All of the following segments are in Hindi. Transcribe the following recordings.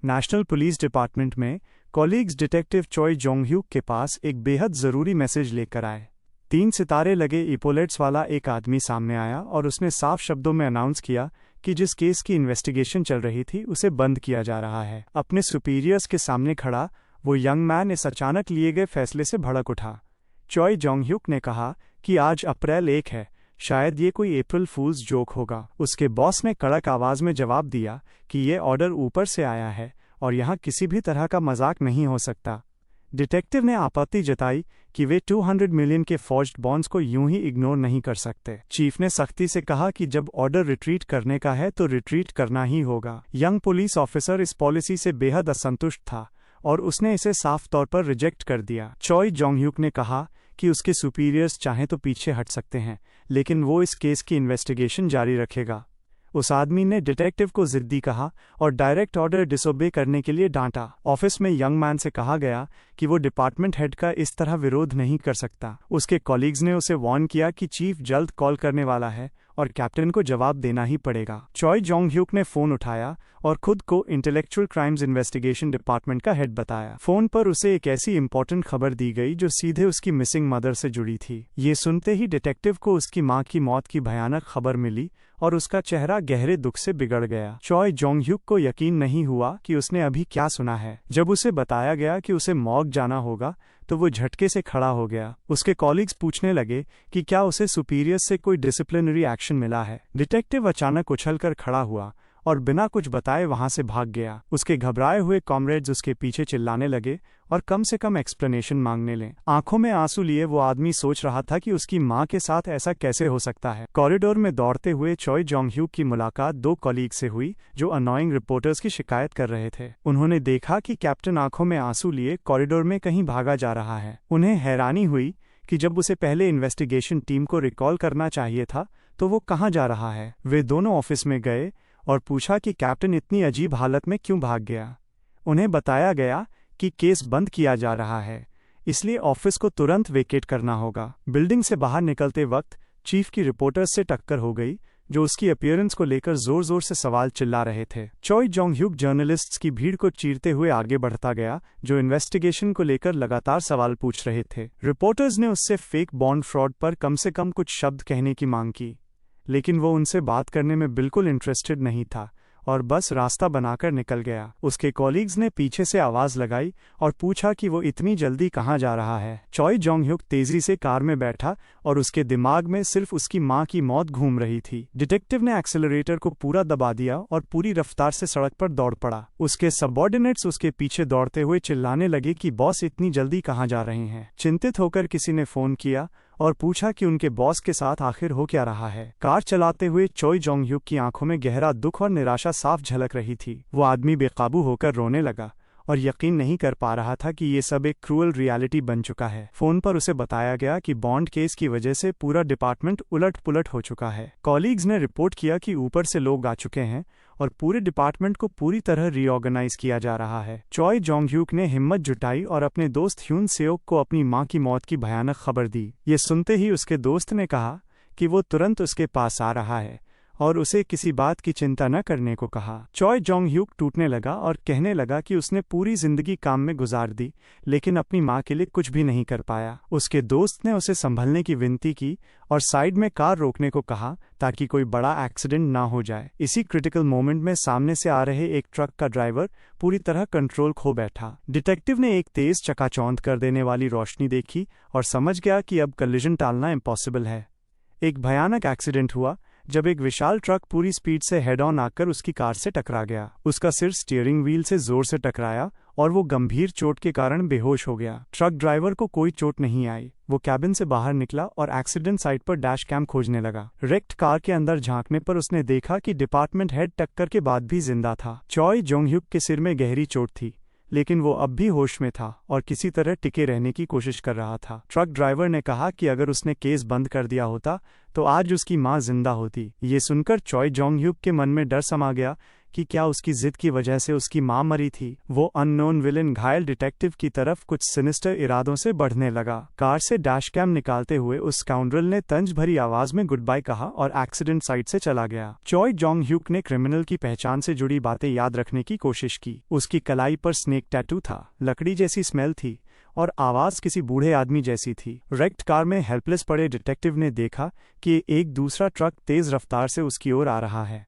नेशनल पुलिस डिपार्टमेंट में कॉलीग्स डिटेक्टिव चॉय जोंग ह्यूक के पास एक बेहद ज़रूरी मैसेज लेकर आए। 3 सितारे लगे इपोलेट्स वाला एक आदमी सामने आया और उसने साफ शब्दों में अनाउंस किया कि जिस केस की इन्वेस्टिगेशन चल रही थी उसे बंद किया जा रहा है। अपने सुपीरियर्स के सामने खड़ा वो यंग मैन इस अचानक लिए गए फैसले से भड़क उठा। चॉय जोंग ह्यूक ने कहा कि आज अप्रैल 1 है, शायद ये कोई अप्रैल फूल्स जोक होगा। उसके बॉस ने कड़क आवाज में जवाब दिया कि ये ऑर्डर ऊपर से आया है और यहाँ किसी भी तरह का मजाक नहीं हो सकता। डिटेक्टिव ने आपत्ति जताई कि वे 200 मिलियन के फॉर्ज्ड बॉन्ड्स को यूं ही इग्नोर नहीं कर सकते। चीफ ने सख्ती से कहा कि जब ऑर्डर रिट्रीट करने का है तो रिट्रीट करना ही होगा। यंग पुलिस ऑफिसर इस पॉलिसी से बेहद असंतुष्ट था और उसने इसे साफ तौर पर रिजेक्ट कर दिया। चॉय जोंग ह्यूक ने कहा कि उसके सुपीरियर्स चाहें तो पीछे हट सकते हैं, लेकिन वो इस केस की इन्वेस्टिगेशन जारी रखेगा। उस आदमी ने डिटेक्टिव को जिद्दी कहा और डायरेक्ट ऑर्डर डिसोबे करने के लिए डांटा। ऑफिस में यंग मैन से कहा गया कि वो डिपार्टमेंट हेड का इस तरह विरोध नहीं कर सकता। उसके कॉलीग्स ने उसे वार्न किया कि चीफ जल्द कॉल करने वाला है और कैप्टन को जवाब देना ही पड़ेगा। चॉय जोंग ह्यूक ने फोन उठाया और खुद को इंटेलेक्चुअल क्राइम्स इन्वेस्टिगेशन डिपार्टमेंट का हेड बताया। फोन पर उसे एक ऐसी इंपॉर्टेंट खबर दी गई जो सीधे उसकी मिसिंग मदर से जुड़ी थी। ये सुनते ही डिटेक्टिव को उसकी मां की मौत की भयानक खबर मिली और उसका चेहरा गहरे दुख से बिगड़ गया। चॉय जोंग ह्यूक को यकीन नहीं हुआ कि उसने अभी क्या सुना है। जब उसे बताया गया कि उसे मॉर्ग जाना होगा तो वो झटके से खड़ा हो गया। उसके कॉलीग्स पूछने लगे कि क्या उसे सुपीरियर्स से कोई डिसिप्लिनरी एक्शन मिला है। डिटेक्टिव अचानक उछलकर खड़ा हुआ और बिना कुछ बताए वहां से भाग गया। उसके घबराए हुए कॉमरेड्स उसके पीछे चिल्लाने लगे और कम से कम एक्सप्लेनेशन मांगने लें। आंखों में आंसू लिए वो आदमी सोच रहा था कि उसकी मां के साथ ऐसा कैसे हो सकता है। कॉरिडोर में दौड़ते हुए चॉय जोंग ह्यूक की मुलाकात 2 कॉलीग से हुई जो अनोइंग रिपोर्टर्स की शिकायत कर रहे थे। उन्होंने देखा कि कैप्टन आंखों में आंसू लिए कॉरिडोर में कहीं भागा जा रहा है। उन्हें हैरानी हुई कि जब उसे पहले इन्वेस्टिगेशन टीम को रिकॉल करना चाहिए था तो वो कहाँ जा रहा है। वे दोनों ऑफिस में गए और पूछा कि कैप्टन इतनी अजीब हालत में क्यों भाग गया। उन्हें बताया गया कि केस बंद किया जा रहा है, इसलिए ऑफिस को तुरंत वेकेट करना होगा। बिल्डिंग से बाहर निकलते वक्त चीफ की रिपोर्टर्स से टक्कर हो गई जो उसकी अपीयरेंस को लेकर जोर जोर से सवाल चिल्ला रहे थे। चॉय जोंग ह्यूक जर्नलिस्ट्स की भीड़ को चीरते हुए आगे बढ़ता गया जो इन्वेस्टिगेशन को लेकर लगातार सवाल पूछ रहे थे। रिपोर्टर्स ने उससे फेक बॉन्ड फ्रॉड पर कम से कम कुछ शब्द कहने की मांग की, लेकिन वो उनसे बात करने में बिल्कुल इंटरेस्टेड नहीं था और बस रास्ता बनाकर निकल गया। उसके कॉलीग्स ने पीछे से आवाज लगाई और पूछा कि वो इतनी जल्दी कहाँ जा रहा है। चॉय जोंग ह्यूक तेजी से कार में बैठा और उसके दिमाग में सिर्फ उसकी मां की मौत घूम रही थी। डिटेक्टिव ने एक्सेलरेटर को पूरा दबा दिया और पूरी रफ्तार से सड़क पर दौड़ पड़ा। उसके सबऑर्डिनेट्स उसके पीछे दौड़ते हुए चिल्लाने लगे कि बॉस इतनी जल्दी कहाँ जा रहे हैं। चिंतित होकर किसी ने फोन किया और पूछा कि उनके बॉस के साथ आखिर हो क्या रहा है। कार चलाते हुए चॉय जोंग ह्यूक की आंखों में गहरा दुख और निराशा साफ झलक रही थी। वो आदमी बेकाबू होकर रोने लगा और यकीन नहीं कर पा रहा था कि ये सब एक क्रूअल रियलिटी बन चुका है। फोन पर उसे बताया गया कि बॉन्ड केस की वजह से पूरा डिपार्टमेंट उलट पुलट हो चुका है। कॉलीग्स ने रिपोर्ट किया कि ऊपर से लोग आ चुके हैं और पूरे डिपार्टमेंट को पूरी तरह रीऑर्गेनाइज किया जा रहा है। चॉय जोंग ह्यूक ने हिम्मत जुटाई और अपने दोस्त ह्यून सेओक को अपनी मां की मौत की भयानक खबर दी। ये सुनते ही उसके दोस्त ने कहा कि वो तुरंत उसके पास आ रहा है और उसे किसी बात की चिंता न करने को कहा। चॉय जोंग ह्यूक टूटने लगा और कहने लगा कि उसने पूरी जिंदगी काम में गुजार दी लेकिन अपनी मां के लिए कुछ भी नहीं कर पाया। उसके दोस्त ने उसे संभलने की विनती की और साइड में कार रोकने को कहा ताकि कोई बड़ा एक्सीडेंट ना हो जाए। इसी क्रिटिकल मोमेंट में सामने से आ रहे एक ट्रक का ड्राइवर पूरी तरह कंट्रोल खो बैठा। डिटेक्टिव ने एक तेज चकाचौंध कर देने वाली रोशनी देखी और समझ गया कि अब कॉलिजन टालना इम्पॉसिबल है। एक भयानक एक्सीडेंट हुआ जब एक विशाल ट्रक पूरी स्पीड से हेड ऑन आकर उसकी कार से टकरा गया। उसका सिर स्टीयरिंग व्हील से जोर से टकराया और वो गंभीर चोट के कारण बेहोश हो गया। ट्रक ड्राइवर को कोई चोट नहीं आई। वो कैबिन से बाहर निकला और एक्सीडेंट साइट पर डैश कैम खोजने लगा। रेक्ट कार के अंदर झांकने पर उसने देखा कि डिपार्टमेंट हेड टक्कर के बाद भी जिंदा था। चॉय जोंग ह्यूक के सिर में गहरी चोट थी लेकिन वो अब भी होश में था और किसी तरह टिके रहने की कोशिश कर रहा था। ट्रक ड्राइवर ने कहा कि अगर उसने केस बंद कर दिया होता तो आज उसकी मां जिंदा होती। ये सुनकर चॉय जोंग ह्यूक के मन में डर समा गया कि क्या उसकी जिद की वजह से उसकी मां मरी थी। वो अननोन विलेन घायल डिटेक्टिव की तरफ कुछ सिनिस्टर इरादों से बढ़ने लगा। कार से डैश कैम निकालते हुए उस स्काउंड्रल ने तंज भरी आवाज में गुड बाय कहा और एक्सीडेंट साइट से चला गया। चॉय जोंग ह्यूक ने क्रिमिनल की पहचान से जुड़ी बातें याद रखने की कोशिश की। उसकी कलाई पर स्नेक टैटू था, लकड़ी जैसी स्मेल थी और आवाज किसी बूढ़े आदमी जैसी थी। रेक्ट कार में हेल्पलेस पड़े डिटेक्टिव ने देखा कि एक दूसरा ट्रक तेज रफ्तार से उसकी ओर आ रहा है।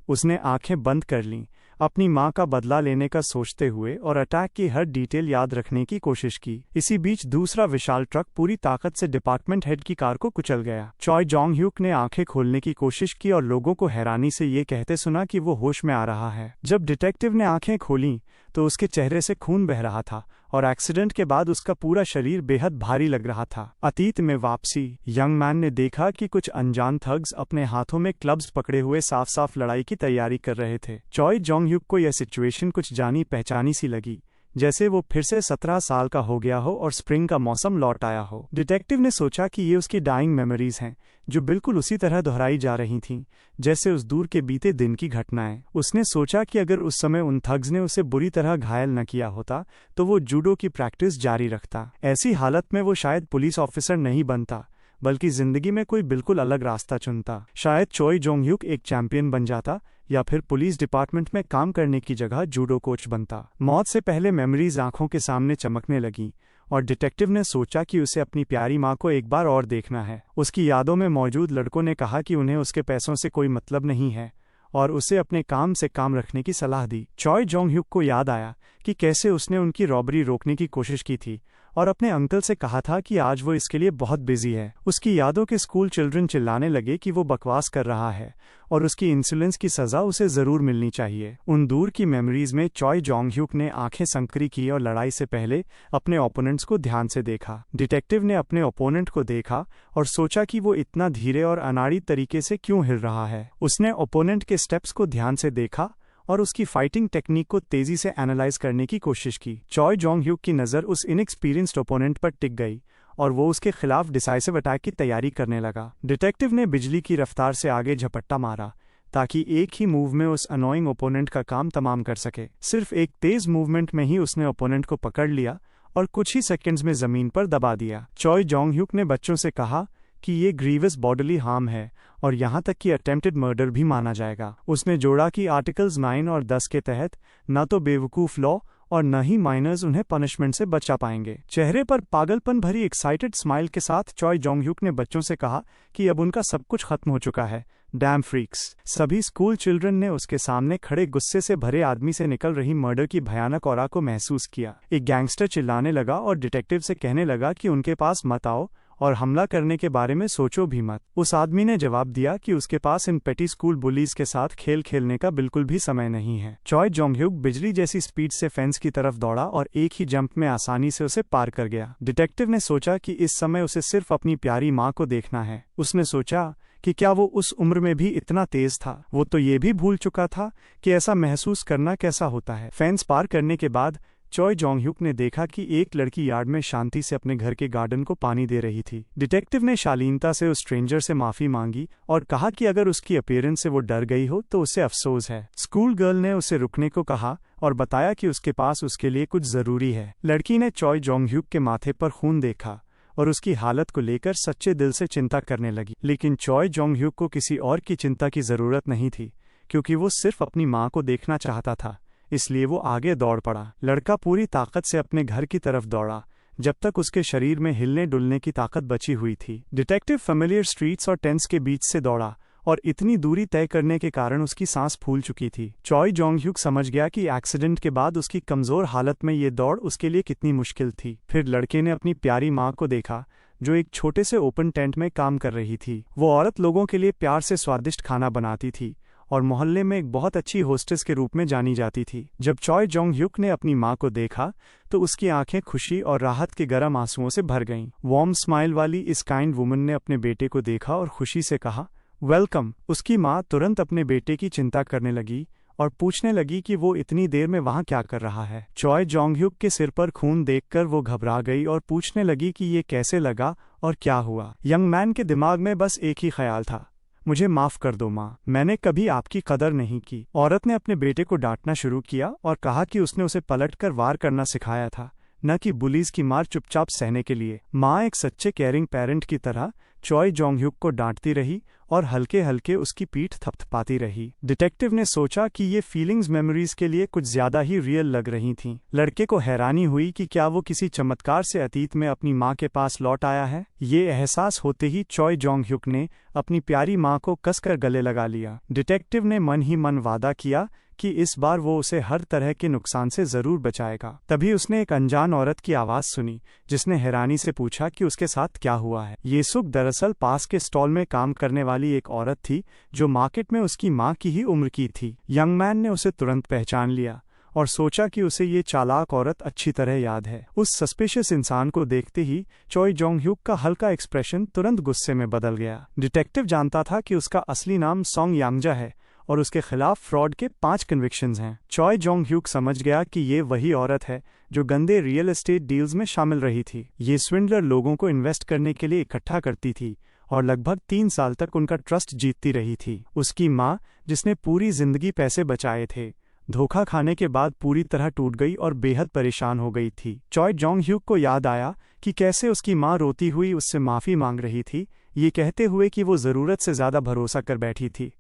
उसने आंखें बंद कर लीं, अपनी मां का बदला लेने का सोचते हुए और अटैक की हर डिटेल याद रखने की कोशिश की। इसी बीच दूसरा विशाल ट्रक पूरी ताकत से डिपार्टमेंट हेड की कार को कुचल गया। चॉय जोंग ह्यूक ने आंखें खोलने की कोशिश की और लोगों को हैरानी से ये कहते सुना कि वो होश में आ रहा है। जब डिटेक्टिव ने आंखें खोलीं तो उसके चेहरे से खून बह रहा था और एक्सीडेंट के बाद उसका पूरा शरीर बेहद भारी लग रहा था। अतीत में वापसी। यंग मैन ने देखा कि कुछ अनजान थग्स अपने हाथों में क्लब्स पकड़े हुए साफ साफ लड़ाई की तैयारी कर रहे थे। चॉय जोंग ह्यूक को यह सिचुएशन कुछ जानी पहचानी सी लगी, जैसे वो फिर से 17 साल का हो गया हो और स्प्रिंग का मौसम लौट आया हो। डिटेक्टिव ने सोचा कि ये उसकी डाइंग मेमोरीज हैं, जो बिल्कुल उसी तरह दोहराई जा रही थीं जैसे उस दूर के बीते दिन की घटनाएं। उसने सोचा कि अगर उस समय उन थग्स ने उसे बुरी तरह घायल न किया होता तो वो जूडो की प्रैक्टिस जारी रखता। ऐसी हालत में वो शायद पुलिस ऑफिसर नहीं बनता, बल्कि जिंदगी में कोई बिल्कुल अलग रास्ता चुनता। शायद चॉय जोंग ह्यूक एक चैंपियन बन जाता या फिर पुलिस डिपार्टमेंट में काम करने की जगह जूडो कोच बनता। मौत से पहले मेमोरीज आंखों के सामने चमकने लगी और डिटेक्टिव ने सोचा कि उसे अपनी प्यारी मां को एक बार और देखना है। उसकी यादों में मौजूद लड़कों ने कहा कि उन्हें उसके पैसों से कोई मतलब नहीं है और उसे अपने काम से काम रखने की सलाह दी। चॉय जोंग ह्यूक को याद आया कि कैसे उसने उनकी रॉबरी रोकने की कोशिश की थी और अपने अंकल से कहा था कि आज वो इसके लिए बहुत बिजी है। उसकी यादों के स्कूल चिल्ड्रन चिल्लाने लगे कि वो बकवास कर रहा है और उसकी इंसुलेंस की सजा उसे जरूर मिलनी चाहिए। उन दूर की मेमोरीज में चॉय जोंग ह्यूक ने आंखें संकरी की और लड़ाई से पहले अपने ओपोनेंट्स को ध्यान से देखा। डिटेक्टिव ने अपने ओपोनेंट को देखा और सोचा कि वो इतना धीरे और अनाड़ी तरीके से क्यों हिल रहा है। उसने ओपोनेंट के स्टेप्स को ध्यान से देखा और उसकी फाइटिंग टेक्निक को तेजी से एनालाइज करने की कोशिश की। चॉय जोंग ह्यूक की नज़र उस इनएक्सपीरियंस्ड ओपोनेंट पर टिक गई और वो उसके खिलाफ डिसाइसिव अटैक की तैयारी करने लगा। डिटेक्टिव ने बिजली की रफ्तार से आगे झपट्टा मारा ताकि एक ही मूव में उस अनोइंग ओपोनेंट का काम तमाम कर सके। सिर्फ एक तेज मूवमेंट में ही उसने ओपोनेंट को पकड़ लिया और कुछ ही सेकंड्स में जमीन पर दबा दिया। चॉय जोंग ह्यूक ने बच्चों से कहा कि ये ग्रीवस बॉडीली हार्म है और यहाँ तक कि अटेम्प्टेड मर्डर भी माना जाएगा। उसने जोड़ा कि आर्टिकल्स 9 और 10 के तहत न तो बेवकूफ लॉ और न ही माइनर्स उन्हें पनिशमेंट से बचा पाएंगे। चेहरे पर पागलपन भरी एक्साइटेड स्माइल के साथ चॉय जोंग ह्यूक ने बच्चों से कहा कि अब उनका सब कुछ खत्म हो चुका है। Dam freaks. सभी स्कूल चिल्ड्रन ने उसके सामने खड़े गुस्से से भरे आदमी से निकल रही मर्डर की भयानक ऑरा को महसूस किया। एक गैंगस्टर चिल्लाने लगा और डिटेक्टिव से कहने लगा कि उनके पास मत आओ और हमला करने के बारे में सोचो भी मत। उस आदमी ने जवाब दिया कि उसके पास इन पेटी स्कूल बुलीज के साथ खेल खेलने का बिल्कुल भी समय नहीं है। चॉय जोंग ह्यूक बिजली जैसी स्पीड से फेंस की तरफ दौड़ा और एक ही जंप में आसानी से उसे पार कर गया। डिटेक्टिव ने सोचा कि इस समय उसे सिर्फ अपनी प्यारी मां को देखना है। उसने सोचा कि क्या वो उस उम्र में भी इतना तेज था। वो तो ये भी भूल चुका था कि ऐसा महसूस करना कैसा होता है। फेंस पार करने के बाद चॉय जोंग ह्यूक ने देखा कि एक लड़की यार्ड में शांति से अपने घर के गार्डन को पानी दे रही थी। डिटेक्टिव ने शालीनता से उस स्ट्रेंजर से माफी मांगी और कहा कि अगर उसकी अपीयरेंस से वो डर गई हो तो उसे अफसोस है। स्कूल गर्ल ने उसे रुकने को कहा और बताया कि उसके पास उसके लिए कुछ जरूरी है। लड़की ने चॉय जोंग ह्यूक के माथे पर खून देखा और उसकी हालत को लेकर सच्चे दिल से चिंता करने लगी। लेकिन चॉय जोंग ह्यूक को किसी और की चिंता की जरूरत नहीं थी, क्योंकि वो सिर्फ अपनी मां को देखना चाहता था। इसलिए वो आगे दौड़ पड़ा। लड़का पूरी ताकत से अपने घर की तरफ दौड़ा जब तक उसके शरीर में हिलने डुलने की ताकत बची हुई थी। डिटेक्टिव फेमिलियर स्ट्रीट्स और टेंट्स के बीच से दौड़ा और इतनी दूरी तय करने के कारण उसकी सांस फूल चुकी थी। चॉय जोंग ह्यूक समझ गया कि एक्सीडेंट के बाद उसकी कमजोर हालत में ये दौड़ उसके लिए कितनी मुश्किल थी। फिर लड़के ने अपनी प्यारी मां को देखा जो एक छोटे से ओपन टेंट में काम कर रही थी। वो औरत लोगों के लिए प्यार से स्वादिष्ट खाना बनाती थी और मोहल्ले में एक बहुत अच्छी होस्टेस के रूप में जानी जाती थी। जब चॉय जोंग ह्यूक ने अपनी मां को देखा तो उसकी आंखें खुशी और राहत के गर्म आंसुओं से भर गईं। वार्म स्माइल वाली इस काइंड वुमन ने अपने बेटे को देखा और खुशी से कहा, वेलकम। उसकी मां तुरंत अपने बेटे की चिंता करने लगी और पूछने लगी कि वो इतनी देर में वहां क्या कर रहा है। चॉय जोंग ह्यूक के सिर पर खून देखकर वो घबरा गई और पूछने लगी कि ये कैसे लगा और क्या हुआ। यंग मैन के दिमाग में बस एक ही ख्याल था, मुझे माफ कर दो माँ, मैंने कभी आपकी कदर नहीं की। औरत ने अपने बेटे को डांटना शुरू किया और कहा कि उसने उसे पलटकर वार करना सिखाया था, न कि बुलीज की मार चुपचाप सहने के लिए। माँ एक सच्चे केयरिंग पेरेंट की तरह चॉय जोंग-ह्युक को डांटती रही और हल्के हल्के उसकी पीठ थपथपाती रही। डिटेक्टिव ने सोचा कि ये फीलिंग्स मेमोरीज के लिए कुछ ज्यादा ही रियल लग रही थीं। लड़के को हैरानी हुई कि क्या वो किसी चमत्कार से अतीत में अपनी माँ के पास लौट आया है। ये एहसास होते ही चॉय जोंग-ह्युक ने अपनी प्यारी माँ को कसकर गले लगा लिया। डिटेक्टिव ने मन ही मन वादा किया कि इस बार वो उसे हर तरह के नुकसान से जरूर बचाएगा। तभी उसने एक अनजान औरत की आवाज सुनी, जिसने हैरानी से पूछा कि उसके साथ क्या हुआ है। ये सुख दरअसल पास के स्टॉल में काम करने वाली एक औरत थी, जो मार्केट में उसकी माँ की ही उम्र की थी। यंग मैन ने उसे तुरंत पहचान लिया और सोचा कि उसे ये चालाक औरत अच्छी तरह याद है। उस सस्पिशियस इंसान को देखते ही चॉय जोंग-ह्युक का हल्का एक्सप्रेशन तुरंत गुस्से में बदल गया। डिटेक्टिव जानता था कि उसका असली नाम सोंग यांगजा है और उसके खिलाफ फ्रॉड के 5 कन्विक्शंस हैं। चॉय जोंग-ह्युक समझ गया कि ये वही औरत है जो गंदे रियल एस्टेट डील्स में शामिल रही थी। ये स्विंडलर लोगों को इन्वेस्ट करने के लिए इकट्ठा करती थी और लगभग 3 साल तक उनका ट्रस्ट जीतती रही थी। उसकी माँ, जिसने पूरी जिंदगी पैसे बचाए थे, धोखा खाने के बाद पूरी तरह टूट गई और बेहद परेशान हो गई थी। चॉय जोंग-ह्युक को याद आया कि कैसे उसकी माँ रोती हुई उससे माफी मांग रही थी, ये कहते हुए कि वो जरूरत से ज्यादा भरोसा कर बैठी थी।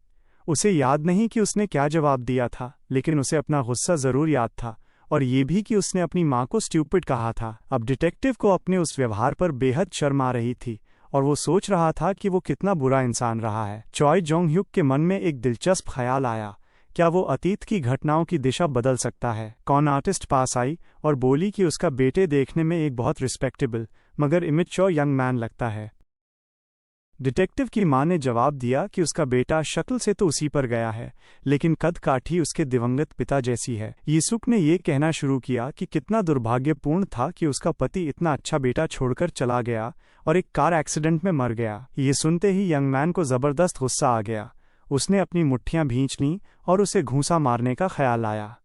उसे याद नहीं कि उसने क्या जवाब दिया था, लेकिन उसे अपना गुस्सा जरूर याद था, और ये भी कि उसने अपनी माँ को स्टूपिड कहा था। अब डिटेक्टिव को अपने उस व्यवहार पर बेहद शर्म आ रही थी और वो सोच रहा था कि वो कितना बुरा इंसान रहा है। चॉय जोंग-ह्युक के मन में एक दिलचस्प ख्याल आया, क्या वो अतीत की घटनाओं की दिशा बदल सकता है। कॉन आर्टिस्ट पास आई और बोली कि उसका बेटे देखने में एक बहुत रिस्पेक्टेबल मगर इमेच्योर यंग मैन लगता है। डिटेक्टिव की मां ने जवाब दिया कि उसका बेटा शक्ल से तो उसी पर गया है, लेकिन कद काठी उसके दिवंगत पिता जैसी है। यीसुक ने यह कहना शुरू किया कि कितना दुर्भाग्यपूर्ण था कि उसका पति इतना अच्छा बेटा छोड़कर चला गया और एक कार एक्सीडेंट में मर गया। ये सुनते ही यंग मैन को जबरदस्त गुस्सा आ गया। उसने अपनी मुट्ठियां भींच लीं और उसे घूंसा मारने का ख्याल आया,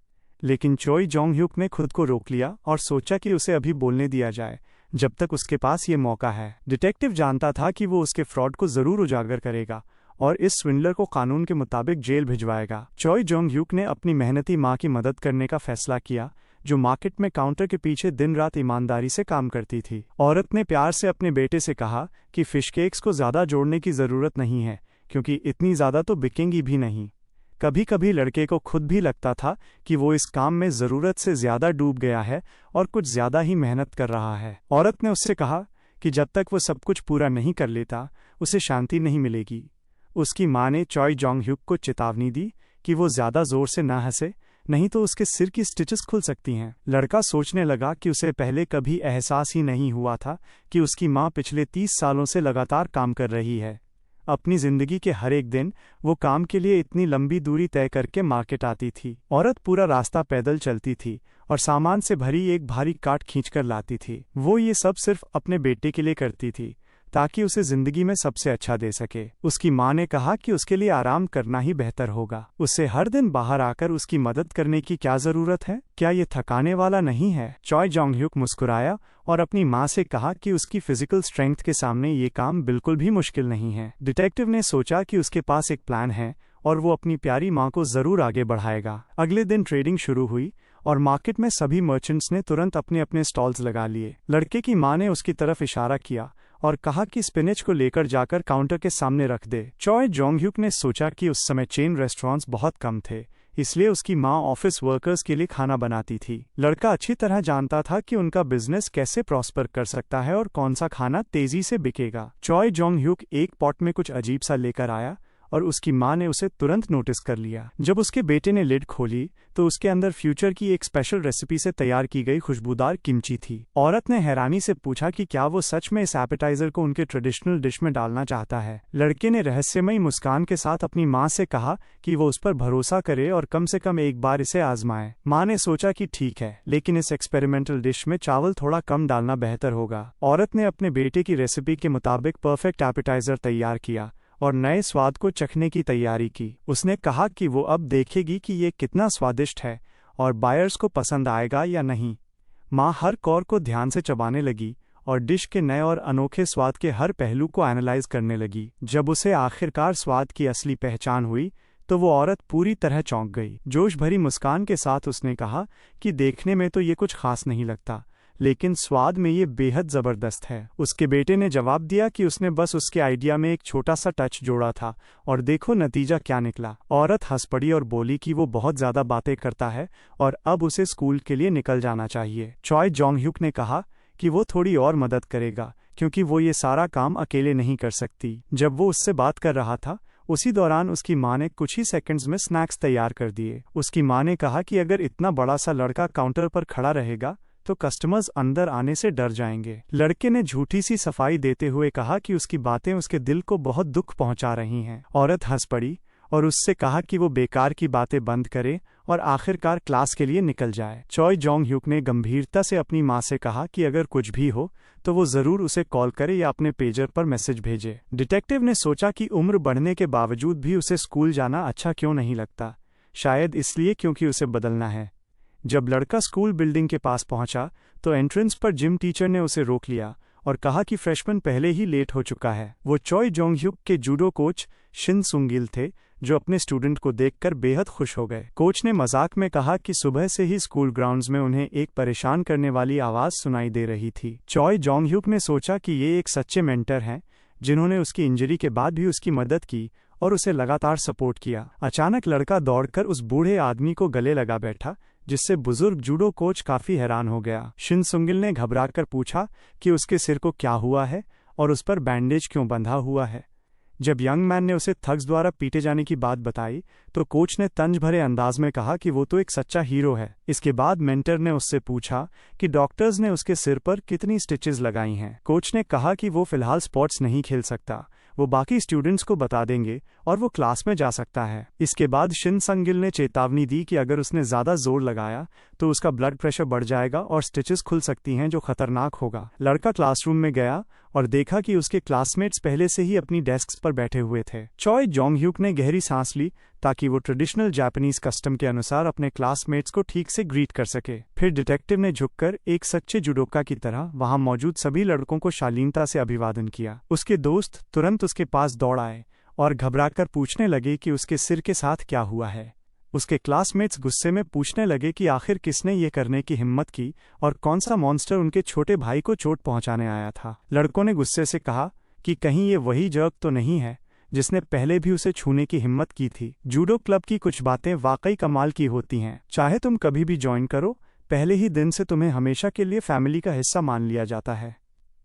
लेकिन चॉय जोंग-ह्युक ने खुद को रोक लिया और सोचा कि उसे अभी बोलने दिया जाए जब तक उसके पास ये मौका है। डिटेक्टिव जानता था कि वो उसके फ्रॉड को जरूर उजागर करेगा और इस स्विंडलर को कानून के मुताबिक जेल भिजवाएगा। चॉय जोंग-ह्युक ने अपनी मेहनती माँ की मदद करने का फैसला किया, जो मार्केट में काउंटर के पीछे दिन रात ईमानदारी से काम करती थी। औरत ने प्यार से अपने बेटे से कहा कि फिश केक्स को ज्यादा जोड़ने की जरूरत नहीं है, क्योंकि इतनी ज्यादा तो बिकेंगी भी नहीं। कभी कभी लड़के को खुद भी लगता था कि वो इस काम में जरूरत से ज्यादा डूब गया है और कुछ ज्यादा ही मेहनत कर रहा है। औरत ने उससे कहा कि जब तक वो सब कुछ पूरा नहीं कर लेता, उसे शांति नहीं मिलेगी। उसकी माँ ने चॉय जोंग-ह्युक को चेतावनी दी कि वो ज्यादा जोर से ना हंसे, नहीं तो उसके सिर की स्टिचेस खुल सकती हैं। लड़का सोचने लगा कि उसे पहले कभी एहसास ही नहीं हुआ था कि उसकी माँ पिछले 30 सालों से लगातार काम कर रही है। अपनी जिंदगी के हर एक दिन वो काम के लिए इतनी लंबी दूरी तय करके मार्केट आती थी। औरत पूरा रास्ता पैदल चलती थी और सामान से भरी एक भारी कार्ट खींचकर लाती थी। वो ये सब सिर्फ अपने बेटे के लिए करती थी, ताकि उसे जिंदगी में सबसे अच्छा दे सके। उसकी माँ ने कहा कि उसके लिए आराम करना ही बेहतर होगा। उसे हर दिन बाहर आकर उसकी मदद करने की क्या जरूरत है? क्या ये थकाने वाला नहीं है? चॉय जोंग-ह्युक मुस्कुराया और अपनी माँ से कहा कि उसकी फिजिकल स्ट्रेंथ के सामने ये काम बिल्कुल भी मुश्किल नहीं है। डिटेक्टिव ने सोचा कि उसके पास एक प्लान है और वो अपनी प्यारी माँ को जरूर आगे बढ़ाएगा। अगले दिन ट्रेडिंग शुरू हुई और मार्केट में सभी मर्चेंट्स ने तुरंत अपने अपने स्टॉल्स लगा लिए। लड़के की माँ ने उसकी तरफ इशारा किया और कहा कि स्पिनच को लेकर जाकर काउंटर के सामने रख दे। चॉय जोंग-ह्युक ने सोचा कि उस समय चेन रेस्टोरेंट्स बहुत कम थे, इसलिए उसकी माँ ऑफिस वर्कर्स के लिए खाना बनाती थी। लड़का अच्छी तरह जानता था कि उनका बिजनेस कैसे प्रॉस्पर कर सकता है और कौन सा खाना तेजी से बिकेगा। चॉय जोंग-ह्युक एक पॉट में कुछ अजीब सा लेकर आया और उसकी माँ ने उसे तुरंत नोटिस कर लिया। जब उसके बेटे ने लिड खोली तो उसके अंदर फ्यूचर की एक स्पेशल रेसिपी से तैयार की गई खुशबूदार किमची थी। औरत ने हैरानी से पूछा कि क्या वो सच में इस एपेटाइजर को उनके ट्रेडिशनल डिश में डालना चाहता है। लड़के ने रहस्यमयी मुस्कान के साथ अपनी माँ से कहा कि वो उस पर भरोसा करे और कम से कम एक बार इसे आजमाए। माँ ने सोचा कि ठीक है, लेकिन इस एक्सपेरिमेंटल डिश में चावल थोड़ा कम डालना बेहतर होगा। औरत ने अपने बेटे की रेसिपी के मुताबिक परफेक्ट एपेटाइजर तैयार किया और नए स्वाद को चखने की तैयारी की। उसने कहा कि वो अब देखेगी कि ये कितना स्वादिष्ट है और बायर्स को पसंद आएगा या नहीं। माँ हर कौर को ध्यान से चबाने लगी और डिश के नए और अनोखे स्वाद के हर पहलू को एनालाइज करने लगी। जब उसे आखिरकार स्वाद की असली पहचान हुई तो वो औरत पूरी तरह चौंक गई। जोश भरी मुस्कान के साथ उसने कहा कि देखने में तो ये कुछ खास नहीं लगता, लेकिन स्वाद में ये बेहद ज़बरदस्त है। उसके बेटे ने जवाब दिया कि उसने बस उसके आइडिया में एक छोटा सा टच जोड़ा था और देखो नतीजा क्या निकला। औरत हंस पड़ी और बोली कि वो बहुत ज़्यादा बातें करता है और अब उसे स्कूल के लिए निकल जाना चाहिए। चॉय जोंग ह्यूक ने कहा कि वो थोड़ी और मदद करेगा क्योंकि वो ये सारा काम अकेले नहीं कर सकती। जब वो उससे बात कर रहा था उसी दौरान उसकी माँ ने कुछ ही सेकंड्स में स्नैक्स तैयार कर दिए। उसकी माँ ने कहा कि अगर इतना बड़ा सा लड़का काउंटर पर खड़ा रहेगा तो कस्टमर्स अंदर आने से डर जाएंगे। लड़के ने झूठी सी सफाई देते हुए कहा कि उसकी बातें उसके दिल को बहुत दुख पहुंचा रही हैं। औरत हंस पड़ी और उससे कहा कि वो बेकार की बातें बंद करे और आखिरकार क्लास के लिए निकल जाए। चॉय जोंग ह्यूक ने गंभीरता से अपनी माँ से कहा कि अगर कुछ भी हो तो वो ज़रूर उसे कॉल करे या अपने पेजर पर मैसेज भेजे। डिटेक्टिव ने सोचा कि उम्र बढ़ने के बावजूद भी उसे स्कूल जाना अच्छा क्यों नहीं लगता। शायद इसलिए क्योंकि उसे बदलना है। जब लड़का स्कूल बिल्डिंग के पास पहुंचा तो एंट्रेंस पर जिम टीचर ने उसे रोक लिया और कहा कि फ्रेशमैन पहले ही लेट हो चुका है। वो चॉय जोंग ह्यूक के जूडो कोच शिन सुंगिल थे जो अपने स्टूडेंट को देखकर बेहद खुश हो गए। कोच ने मजाक में कहा कि सुबह से ही स्कूल ग्राउंड्स में उन्हें एक परेशान करने वाली आवाज़ सुनाई दे रही थी। चॉय जोंग ह्यूक ने सोचा कि ये एक सच्चे मेंटर हैं जिन्होंने उसकी इंजरी के बाद भी उसकी मदद की और उसे लगातार सपोर्ट किया। अचानक लड़का दौड़कर उस बूढ़े आदमी को गले लगा बैठा जिससे बुजुर्ग जूडो कोच काफी हैरान हो गया। शिन सुंगिल ने घबराकर पूछा कि उसके सिर को क्या हुआ है और उस पर बैंडेज क्यों बंधा हुआ है। जब यंग मैन ने उसे थग्स द्वारा पीटे जाने की बात बताई तो कोच ने तंज भरे अंदाज में कहा कि वो तो एक सच्चा हीरो है। इसके बाद मेंटर ने उससे पूछा कि डॉक्टर्स ने उसके सिर पर कितनी स्टिचेस लगाई हैं। कोच ने कहा कि वो फिलहाल स्पोर्ट्स नहीं खेल सकता, वो बाकी स्टूडेंट्स को बता देंगे और वो क्लास में जा सकता है। इसके बाद शिन सुंगिल ने चेतावनी दी कि अगर उसने ज़्यादा जोर लगाया तो उसका ब्लड प्रेशर बढ़ जाएगा और स्टिचेस खुल सकती हैं जो खतरनाक होगा। लड़का क्लासरूम में गया और देखा कि उसके क्लासमेट्स पहले से ही अपनी डेस्क्स पर बैठे हुए थे। चॉय जोंग ह्यूक ने गहरी सांस ली ताकि वो ट्रेडिशनल जापानीज कस्टम के अनुसार अपने क्लासमेट्स को ठीक से ग्रीट कर सके। फिर डिटेक्टिव ने झुककर एक सच्चे जुडोका की तरह वहां मौजूद सभी लड़कों को शालीनता से अभिवादन किया। उसके दोस्त तुरंत उसके पास दौड़ आए और घबराकर पूछने लगे कि उसके सिर के साथ क्या हुआ है। उसके क्लासमेट्स गुस्से में पूछने लगे कि आखिर किसने ये करने की हिम्मत की और कौन सा मॉन्स्टर उनके छोटे भाई को चोट पहुंचाने आया था। लड़कों ने गुस्से से कहा कि कहीं ये वही जर्क तो नहीं है जिसने पहले भी उसे छूने की हिम्मत की थी। जूडो क्लब की कुछ बातें वाकई कमाल की होती हैं। चाहे तुम कभी भी ज्वाइन करो, पहले ही दिन से तुम्हें हमेशा के लिए फैमिली का हिस्सा मान लिया जाता है।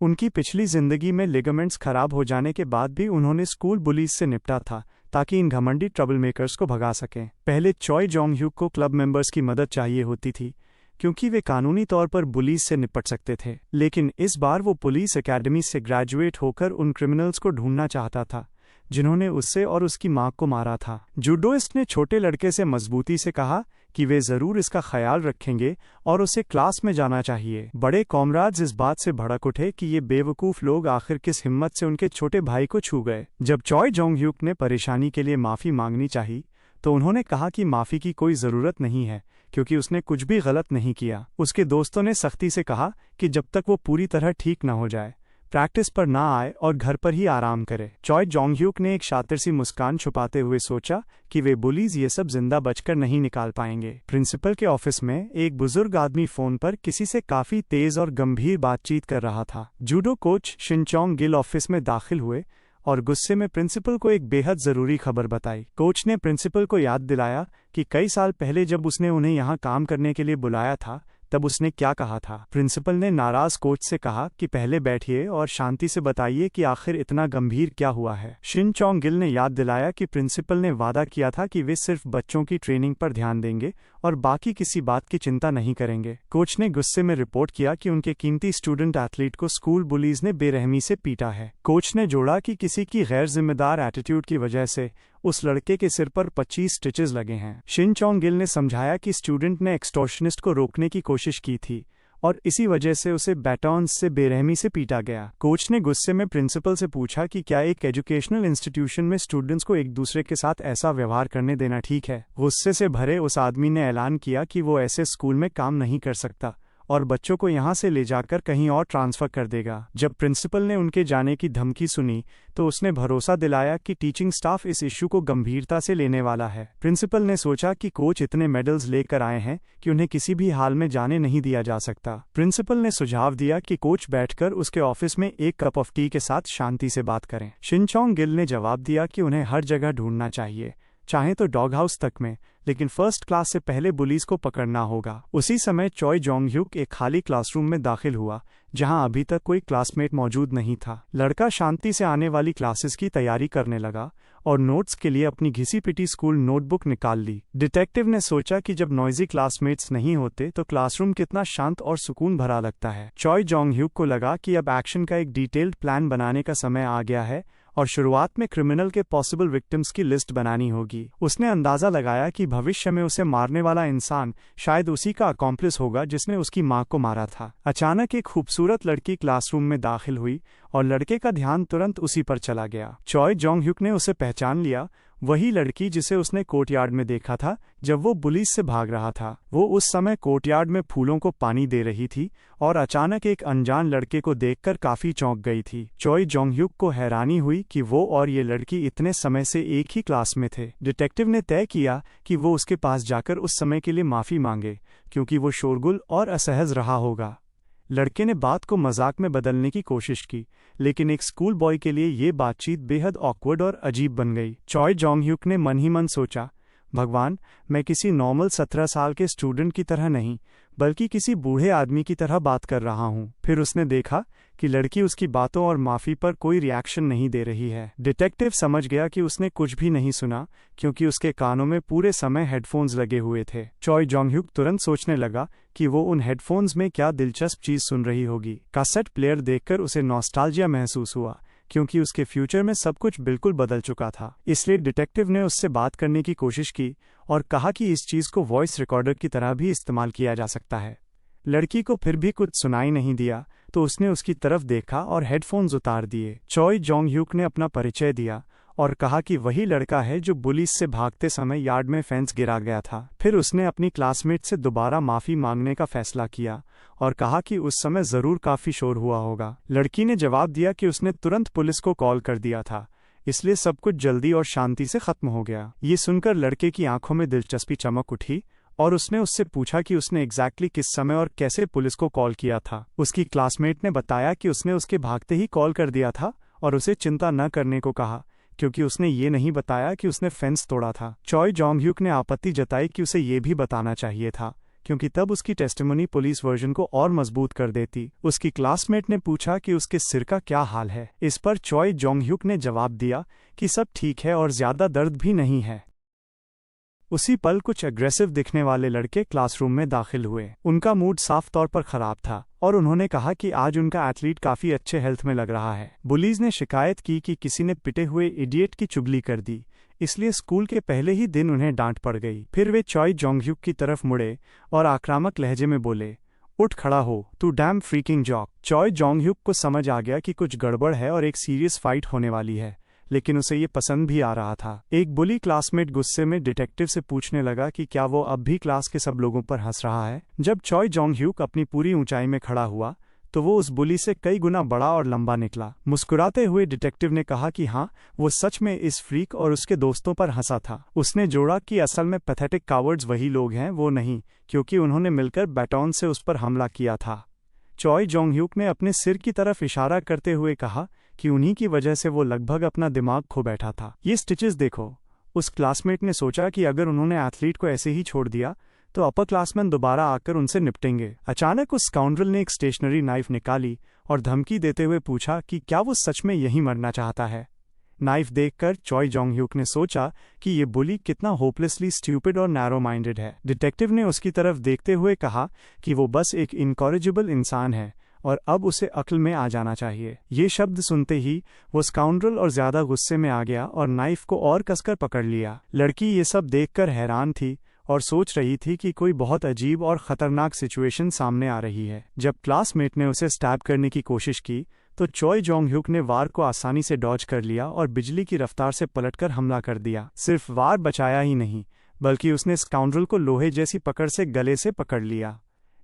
उनकी पिछली जिंदगी में लिगामेंट्स खराब हो जाने के बाद भी उन्होंने स्कूल बुलीज से निपटा था ताकि इन घमंडी ट्रबल मेकर्स को भगा सकें। पहले चॉय जोंग ह्यूक को क्लब मेंबर्स की मदद चाहिए होती थी क्योंकि वे कानूनी तौर पर बुलीज से निपट सकते थे, लेकिन इस बार वो पुलिस एकेडमी से ग्रेजुएट होकर उन क्रिमिनल्स को ढूंढना चाहता था जिन्होंने उससे और उसकी मां को मारा था। जूडोइस्ट ने छोटे लड़के से मजबूती से कहा कि वे जरूर इसका ख्याल रखेंगे और उसे क्लास में जाना चाहिए। बड़े कॉमराड्स इस बात से भड़क उठे कि ये बेवकूफ लोग आखिर किस हिम्मत से उनके छोटे भाई को छू गए। जब चॉय जोंग ह्यूक ने परेशानी के लिए माफी मांगनी चाहिए तो उन्होंने कहा कि माफी की कोई जरूरत नहीं है क्योंकि उसने कुछ भी गलत नहीं किया। उसके दोस्तों ने सख्ती से कहा कि जब तक वो पूरी तरह ठीक न हो जाए प्रैक्टिस पर ना आए और घर पर ही आराम करे। चॉय जोंग ह्यूक ने एक शातिर सी मुस्कान छुपाते हुए सोचा कि वे बुलीज ये सब जिंदा बचकर नहीं निकाल पाएंगे। प्रिंसिपल के ऑफिस में एक बुजुर्ग आदमी फोन पर किसी से काफी तेज और गंभीर बातचीत कर रहा था। जूडो कोच शिन चोंग गिल ऑफिस में दाखिल हुए और गुस्से में प्रिंसिपल को एक बेहद जरूरी खबर बताई। कोच ने प्रिंसिपल को याद दिलाया कि कई साल पहले जब उसने उन्हें यहाँ काम करने के लिए बुलाया था तब उसने क्या कहा था। प्रिंसिपल ने नाराज कोच से कहा कि पहले बैठिए और शांति से बताइए कि आखिर इतना गंभीर क्या हुआ है। शिन चोंग गिल ने याद दिलाया कि प्रिंसिपल ने वादा किया था कि वे सिर्फ बच्चों की ट्रेनिंग पर ध्यान देंगे और बाकी किसी बात की चिंता नहीं करेंगे। कोच ने गुस्से में रिपोर्ट किया कि उनके कीमती स्टूडेंट एथलीट को स्कूल बुलीज ने बेरहमी से पीटा है। कोच ने जोड़ा कि किसी की गैर जिम्मेदार एटीट्यूड की वजह से उस लड़के के सिर पर 25 स्टिचेस लगे हैं। शिन चोंग गिल ने समझाया कि स्टूडेंट ने एक्सटॉर्शनिस्ट को रोकने की कोशिश की थी और इसी वजह से उसे बैटॉन्स से बेरहमी से पीटा गया। कोच ने गुस्से में प्रिंसिपल से पूछा कि क्या एक एजुकेशनल इंस्टीट्यूशन में स्टूडेंट्स को एक दूसरे के साथ ऐसा व्यवहार करने देना ठीक है। गुस्से से भरे उस आदमी ने ऐलान किया कि वो ऐसे स्कूल में काम नहीं कर सकता और बच्चों को यहाँ से ले जाकर कहीं और ट्रांसफर कर देगा। जब प्रिंसिपल ने उनके जाने की धमकी सुनी तो उसने भरोसा दिलाया कि टीचिंग स्टाफ इस इश्यू को गंभीरता से लेने वाला है। प्रिंसिपल ने सोचा कि कोच इतने मेडल्स लेकर आए हैं कि उन्हें किसी भी हाल में जाने नहीं दिया जा सकता। प्रिंसिपल ने सुझाव दिया कि कोच बैठकर उसके ऑफिस में एक कप ऑफ टी के साथ शांति से बात करें। शिनचोंग गिल ने जवाब दिया कि उन्हें हर जगह ढूंढना चाहिए, चाहे तो डॉग हाउस तक में, लेकिन फर्स्ट क्लास से पहले बुलीज को पकड़ना होगा। उसी समय चॉय जोंगह्यूक एक खाली क्लासरूम में दाखिल हुआ जहां अभी तक कोई क्लासमेट मौजूद नहीं था। लड़का शांति से आने वाली क्लासेस की तैयारी करने लगा और नोट्स के लिए अपनी घिसी पिटी स्कूल नोटबुक निकाल ली। डिटेक्टिव ने सोचा कि जब नॉइजी क्लासमेट्स नहीं होते तो क्लासरूम कितना शांत और सुकून भरा लगता है। चॉय जोंगह्यूक को लगा कि अब एक्शन का एक डिटेल्ड प्लान बनाने का समय आ गया है और शुरुआत में क्रिमिनल के पॉसिबल विक्टिम्स की लिस्ट बनानी होगी। उसने अंदाजा लगाया कि भविष्य में उसे मारने वाला इंसान शायद उसी का अकॉम्प्लिस होगा जिसने उसकी मां को मारा था। अचानक एक खूबसूरत लड़की क्लासरूम में दाखिल हुई और लड़के का ध्यान तुरंत उसी पर चला गया। चॉय जोंगह्यूक ने उसे पहचान लिया, वही लड़की जिसे उसने कोर्टयार्ड में देखा था जब वो पुलिस से भाग रहा था। वो उस समय कोर्टयार्ड में फूलों को पानी दे रही थी और अचानक एक अनजान लड़के को देखकर काफी चौंक गई थी। चॉय जोंगह्यूक को हैरानी हुई कि वो और ये लड़की इतने समय से एक ही क्लास में थे। डिटेक्टिव ने तय किया कि वो उसके पास जाकर उस समय के लिए माफी मांगे क्योंकि वो शोरगुल और असहज रहा होगा। लड़के ने बात को मजाक में बदलने की कोशिश की, लेकिन एक स्कूल बॉय के लिए ये बातचीत बेहद ऑकवर्ड और अजीब बन गई। चॉय जोंगह्यूक ने मन ही मन सोचा, भगवान, मैं किसी नॉर्मल 17 साल के स्टूडेंट की तरह नहीं बल्कि किसी बूढ़े आदमी की तरह बात कर रहा हूँ। फिर उसने देखा कि लड़की उसकी बातों और माफी पर कोई रिएक्शन नहीं दे रही है। डिटेक्टिव समझ गया कि उसने कुछ भी नहीं सुना क्योंकि उसके कानों में पूरे समय हेडफोन्स लगे हुए थे। चॉय जोंगह्यूक तुरंत सोचने लगा कि वो उन हेडफोन्स में क्या दिलचस्प चीज सुन रही होगी। कैसेट प्लेयर देखकर उसे नॉस्टैल्जिया महसूस हुआ क्योंकि उसके फ्यूचर में सब कुछ बिल्कुल बदल चुका था। इसलिए डिटेक्टिव ने उससे बात करने की कोशिश की और कहा कि इस चीज को वॉइस रिकॉर्डर की तरह भी इस्तेमाल किया जा सकता है। लड़की को फिर भी कुछ सुनाई नहीं दिया तो उसने उसकी तरफ देखा और हेडफोन्स उतार दिए। चॉय जोंगह्यूक ने अपना परिचय दिया और कहा कि वही लड़का है जो पुलिस से भागते समय यार्ड में फेंस गिरा गया था। फिर उसने अपनी क्लासमेट से दोबारा माफी मांगने का फैसला किया और कहा कि उस समय जरूर काफी शोर हुआ होगा। लड़की ने जवाब दिया कि उसने तुरंत पुलिस को कॉल कर दिया था, इसलिए सब कुछ जल्दी और शांति से खत्म हो गया। ये सुनकर लड़के की आंखों में दिलचस्पी चमक उठी और उसने उससे पूछा कि उसने एग्जैक्टली किस समय और कैसे पुलिस को कॉल किया था। उसकी क्लासमेट ने बताया कि उसने उसके भागते ही कॉल कर दिया था और उसे चिंता न करने को कहा क्योंकि उसने ये नहीं बताया कि उसने फेंस तोड़ा था। चॉय जोंगह्यूक ने आपत्ति जताई कि उसे ये भी बताना चाहिए था क्योंकि तब उसकी टेस्टिमनी पुलिस वर्जन को और मजबूत कर देती। उसकी क्लासमेट ने पूछा कि उसके सिर का क्या हाल है। इस पर चॉय जोंगह्यूक ने जवाब दिया कि सब ठीक है और ज्यादा दर्द भी नहीं है। उसी पल कुछ अग्रेसिव दिखने वाले लड़के क्लासरूम में दाखिल हुए। उनका मूड साफ तौर पर खराब था और उन्होंने कहा कि आज उनका एथलीट काफी अच्छे हेल्थ में लग रहा है। पुलिस ने शिकायत की कि किसी ने पिटे हुए इडियट की चुगली कर दी, इसलिए स्कूल के पहले ही दिन उन्हें डांट पड़ गई। फिर वे चॉय जोंगह्यूक की तरफ मुड़े और आक्रामक लहजे में बोले, उठ खड़ा हो, तू डैम फ्रीकिंग जॉक। चॉय जोंगह्यूक को समझ आ गया कि कुछ गड़बड़ है और एक सीरियस फाइट होने वाली है, लेकिन उसे ये पसंद भी आ रहा था। एक बुली क्लासमेट गुस्से में डिटेक्टिव से पूछने लगा कि क्या वो अब भी क्लास के सब लोगों पर हंस रहा है। जब चॉय जोंगह्यूक अपनी पूरी ऊंचाई में खड़ा हुआ तो वो उस बुली से कई गुना बड़ा और लंबा निकला। मुस्कुराते हुए डिटेक्टिव ने कहा कि हाँ, वो सच में इस फ्रीक और उसके दोस्तों पर हंसा था। उसने जोड़ा कि असल में पैथेटिक कावर्ड्स वही लोग हैं, वो नहीं, क्योंकि उन्होंने मिलकर बैटॉन से उस पर हमला किया था। चॉय जोंगह्यूक ने अपने सिर की तरफ इशारा करते हुए कहा कि उन्हीं की वजह से वो लगभग अपना दिमाग खो बैठा था। ये स्टिचेस देखो। उस क्लासमेट ने सोचा कि अगर उन्होंने एथलीट को ऐसे ही छोड़ दिया तो अपर क्लासमैन दोबारा आकर उनसे निपटेंगे। अचानक उस स्काउंड्रल ने एक स्टेशनरी नाइफ निकाली और धमकी देते हुए पूछा कि क्या वो सच में यही मरना चाहता है। नाइफ देखकर चॉय जोंगह्यूक ने सोचा कि ये बुली कितना होपलेसली स्ट्यूपिड और नैरो माइंडेड है। डिटेक्टिव ने उसकी तरफ देखते हुए कहा कि वो बस एक इनकॉरेजिबल इंसान है और अब उसे अक्ल में आ जाना चाहिए। ये शब्द सुनते ही वो स्काउंड्रल और ज्यादा गुस्से में आ गया और नाइफ को और कसकर पकड़ लिया। लड़की ये सब देखकर हैरान थी और सोच रही थी कि कोई बहुत अजीब और खतरनाक सिचुएशन सामने आ रही है। जब क्लासमेट ने उसे स्टैब करने की कोशिश की तो चॉय जोंगह्यूक ने वार को आसानी से डॉज कर लिया और बिजली की रफ्तार से पलटकर हमला कर दिया। सिर्फ वार बचाया ही नहीं, बल्कि उसने स्काउंड्रल को लोहे जैसी पकड़ से गले से पकड़ लिया।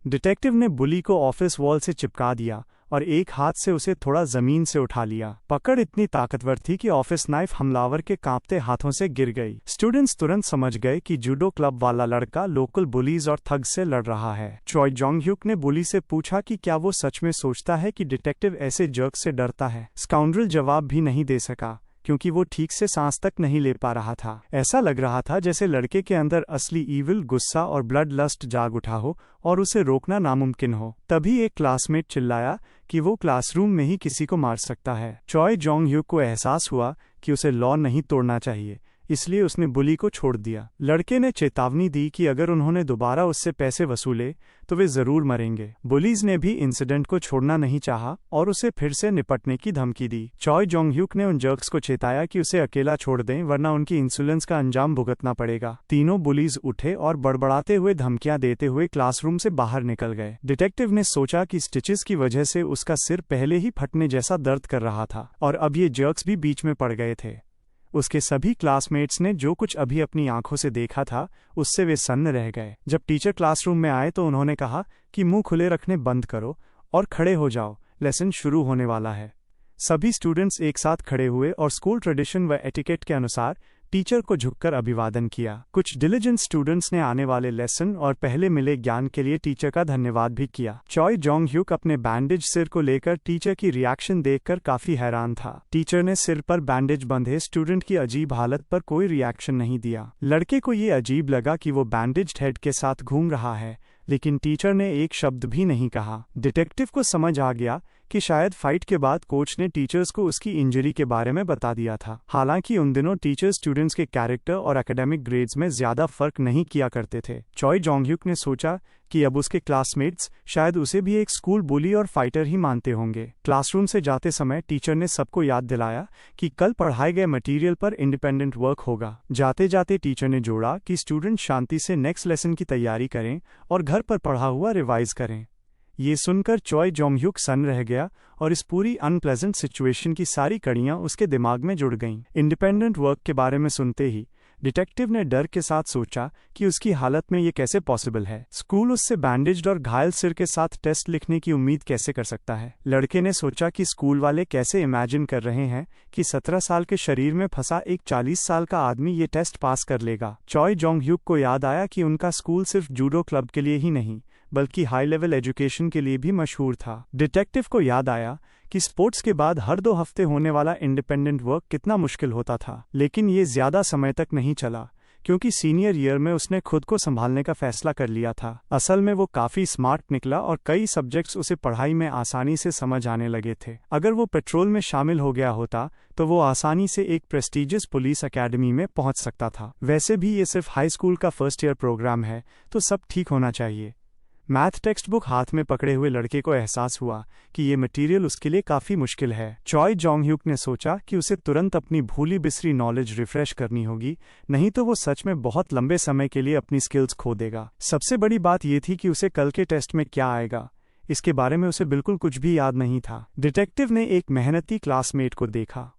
डिटेक्टिव ने बुली को ऑफिस वॉल से चिपका दिया और एक हाथ से उसे थोड़ा जमीन से उठा लिया। पकड़ इतनी ताकतवर थी कि ऑफिस नाइफ हमलावर के कांपते हाथों से गिर गई। स्टूडेंट्स तुरंत समझ गए कि जूडो क्लब वाला लड़का लोकल बुलीज और थग से लड़ रहा है। चॉय जोंग ह्यूक ने बुली से पूछा कि क्या वो सच में सोचता है कि डिटेक्टिव ऐसे जर्क से डरता है। स्काउंड्रल जवाब भी नहीं दे सका क्योंकि वो ठीक से सांस तक नहीं ले पा रहा था। ऐसा लग रहा था जैसे लड़के के अंदर असली ईविल गुस्सा और ब्लड लस्ट जाग उठा हो और उसे रोकना नामुमकिन हो। तभी एक क्लासमेट चिल्लाया कि वो क्लासरूम में ही किसी को मार सकता है। चॉय जोंग ह्यूक को एहसास हुआ कि उसे लॉ नहीं तोड़ना चाहिए, इसलिए उसने बुली को छोड़ दिया। लड़के ने चेतावनी दी कि अगर उन्होंने दोबारा उससे पैसे वसूले तो वे जरूर मरेंगे। बुलीज ने भी इंसिडेंट को छोड़ना नहीं चाहा और उसे फिर से निपटने की धमकी दी। चॉय जोंग ह्यूक ने उन जर्क्स को चेताया कि उसे अकेला छोड़ दें वरना उनकी इंसुलेंस का अंजाम भुगतना पड़ेगा। तीनों बुलीज उठे और बड़बड़ाते हुए धमकियां देते हुए क्लासरूम से बाहर निकल गए। डिटेक्टिव ने सोचा कि स्टिचेस की वजह से उसका सिर पहले ही फटने जैसा दर्द कर रहा था और अब ये जर्क्स भी बीच में पड़ गए थे। उसके सभी क्लासमेट्स ने जो कुछ अभी अपनी आंखों से देखा था उससे वे सन्न रह गए। जब टीचर क्लासरूम में आए तो उन्होंने कहा कि मुंह खुले रखने बंद करो और खड़े हो जाओ, लेसन शुरू होने वाला है। सभी स्टूडेंट्स एक साथ खड़े हुए और स्कूल ट्रेडिशन व एटिकेट के अनुसार टीचर को झुककर अभिवादन किया। कुछ डिलिजेंट स्टूडेंट्स ने आने वाले लेसन और पहले मिले ज्ञान के लिए टीचर का धन्यवाद भी किया। चॉय जोंग ह्यूक अपने बैंडेज सिर को लेकर टीचर की रिएक्शन देखकर काफी हैरान था। टीचर ने सिर पर बैंडेज बंधे स्टूडेंट की अजीब हालत पर कोई रिएक्शन नहीं दिया। लड़के को ये अजीब लगा कि वो बैंडेज्ड हेड के साथ घूम रहा है, लेकिन टीचर ने एक शब्द भी नहीं कहा। डिटेक्टिव को समझ आ गया कि शायद फाइट के बाद कोच ने टीचर्स को उसकी इंजरी के बारे में बता दिया था। हालांकि उन दिनों टीचर्स स्टूडेंट्स के कैरेक्टर और एकेडमिक ग्रेड्स में ज्यादा फर्क नहीं किया करते थे। चॉय जोंग ह्यूक ने सोचा कि अब उसके क्लासमेट्स शायद उसे भी एक स्कूल बुली और फाइटर ही मानते होंगे। क्लासरूम से जाते समय टीचर ने सबको याद दिलाया कि कल पढ़ाए गए मटेरियल पर इंडिपेंडेंट वर्क होगा। जाते जाते टीचर ने जोड़ा कि स्टूडेंट शांति से नेक्स्ट लेसन की तैयारी करें और घर पर पढ़ा हुआ रिवाइज करें। ये सुनकर चॉय जोंग ह्यूक सन्न रह गया और इस पूरी अनप्लेजेंट सिचुएशन की सारी कड़ियां उसके दिमाग में जुड़ गईं। इंडिपेंडेंट वर्क के बारे में सुनते ही डिटेक्टिव ने डर के साथ सोचा कि उसकी हालत में ये कैसे पॉसिबल है। स्कूल उससे बैंडेज्ड और घायल सिर के साथ टेस्ट लिखने की उम्मीद कैसे कर सकता है। लड़के ने सोचा कि स्कूल वाले कैसे इमेजिन कर रहे हैं कि 17 साल के शरीर में फंसा एक 40 साल का आदमी ये टेस्ट पास कर लेगा। चॉय जोंग ह्यूक को याद आया कि उनका स्कूल सिर्फ जूडो क्लब के लिए ही नहीं बल्कि हाई लेवल एजुकेशन के लिए भी मशहूर था। डिटेक्टिव को याद आया कि स्पोर्ट्स के बाद हर 2 हफ्ते होने वाला इंडिपेंडेंट वर्क कितना मुश्किल होता था, लेकिन ये ज्यादा समय तक नहीं चला क्योंकि सीनियर ईयर में उसने खुद को संभालने का फैसला कर लिया था। असल में वो काफी स्मार्ट निकला और कई सब्जेक्ट्स उसे पढ़ाई में आसानी से समझ आने लगे थे। अगर वो पेट्रोल में शामिल हो गया होता तो वो आसानी से एक प्रेस्टीजियस पुलिस एकेडमी में पहुंच सकता था। वैसे भी ये सिर्फ हाई स्कूल का फर्स्ट ईयर प्रोग्राम है तो सब ठीक होना चाहिए। मैथ टेक्स्ट बुक हाथ में पकड़े हुए लड़के को एहसास हुआ कि ये मटेरियल उसके लिए काफी मुश्किल है। चॉय जोंग ह्यूक ने सोचा कि उसे तुरंत अपनी भूली बिसरी नॉलेज रिफ्रेश करनी होगी, नहीं तो वो सच में बहुत लंबे समय के लिए अपनी स्किल्स खो देगा। सबसे बड़ी बात ये थी कि उसे कल के टेस्ट में क्या आएगा, इसके बारे में उसे बिल्कुल कुछ भी याद नहीं था। डिटेक्टिव ने एक मेहनती क्लासमेट को देखा,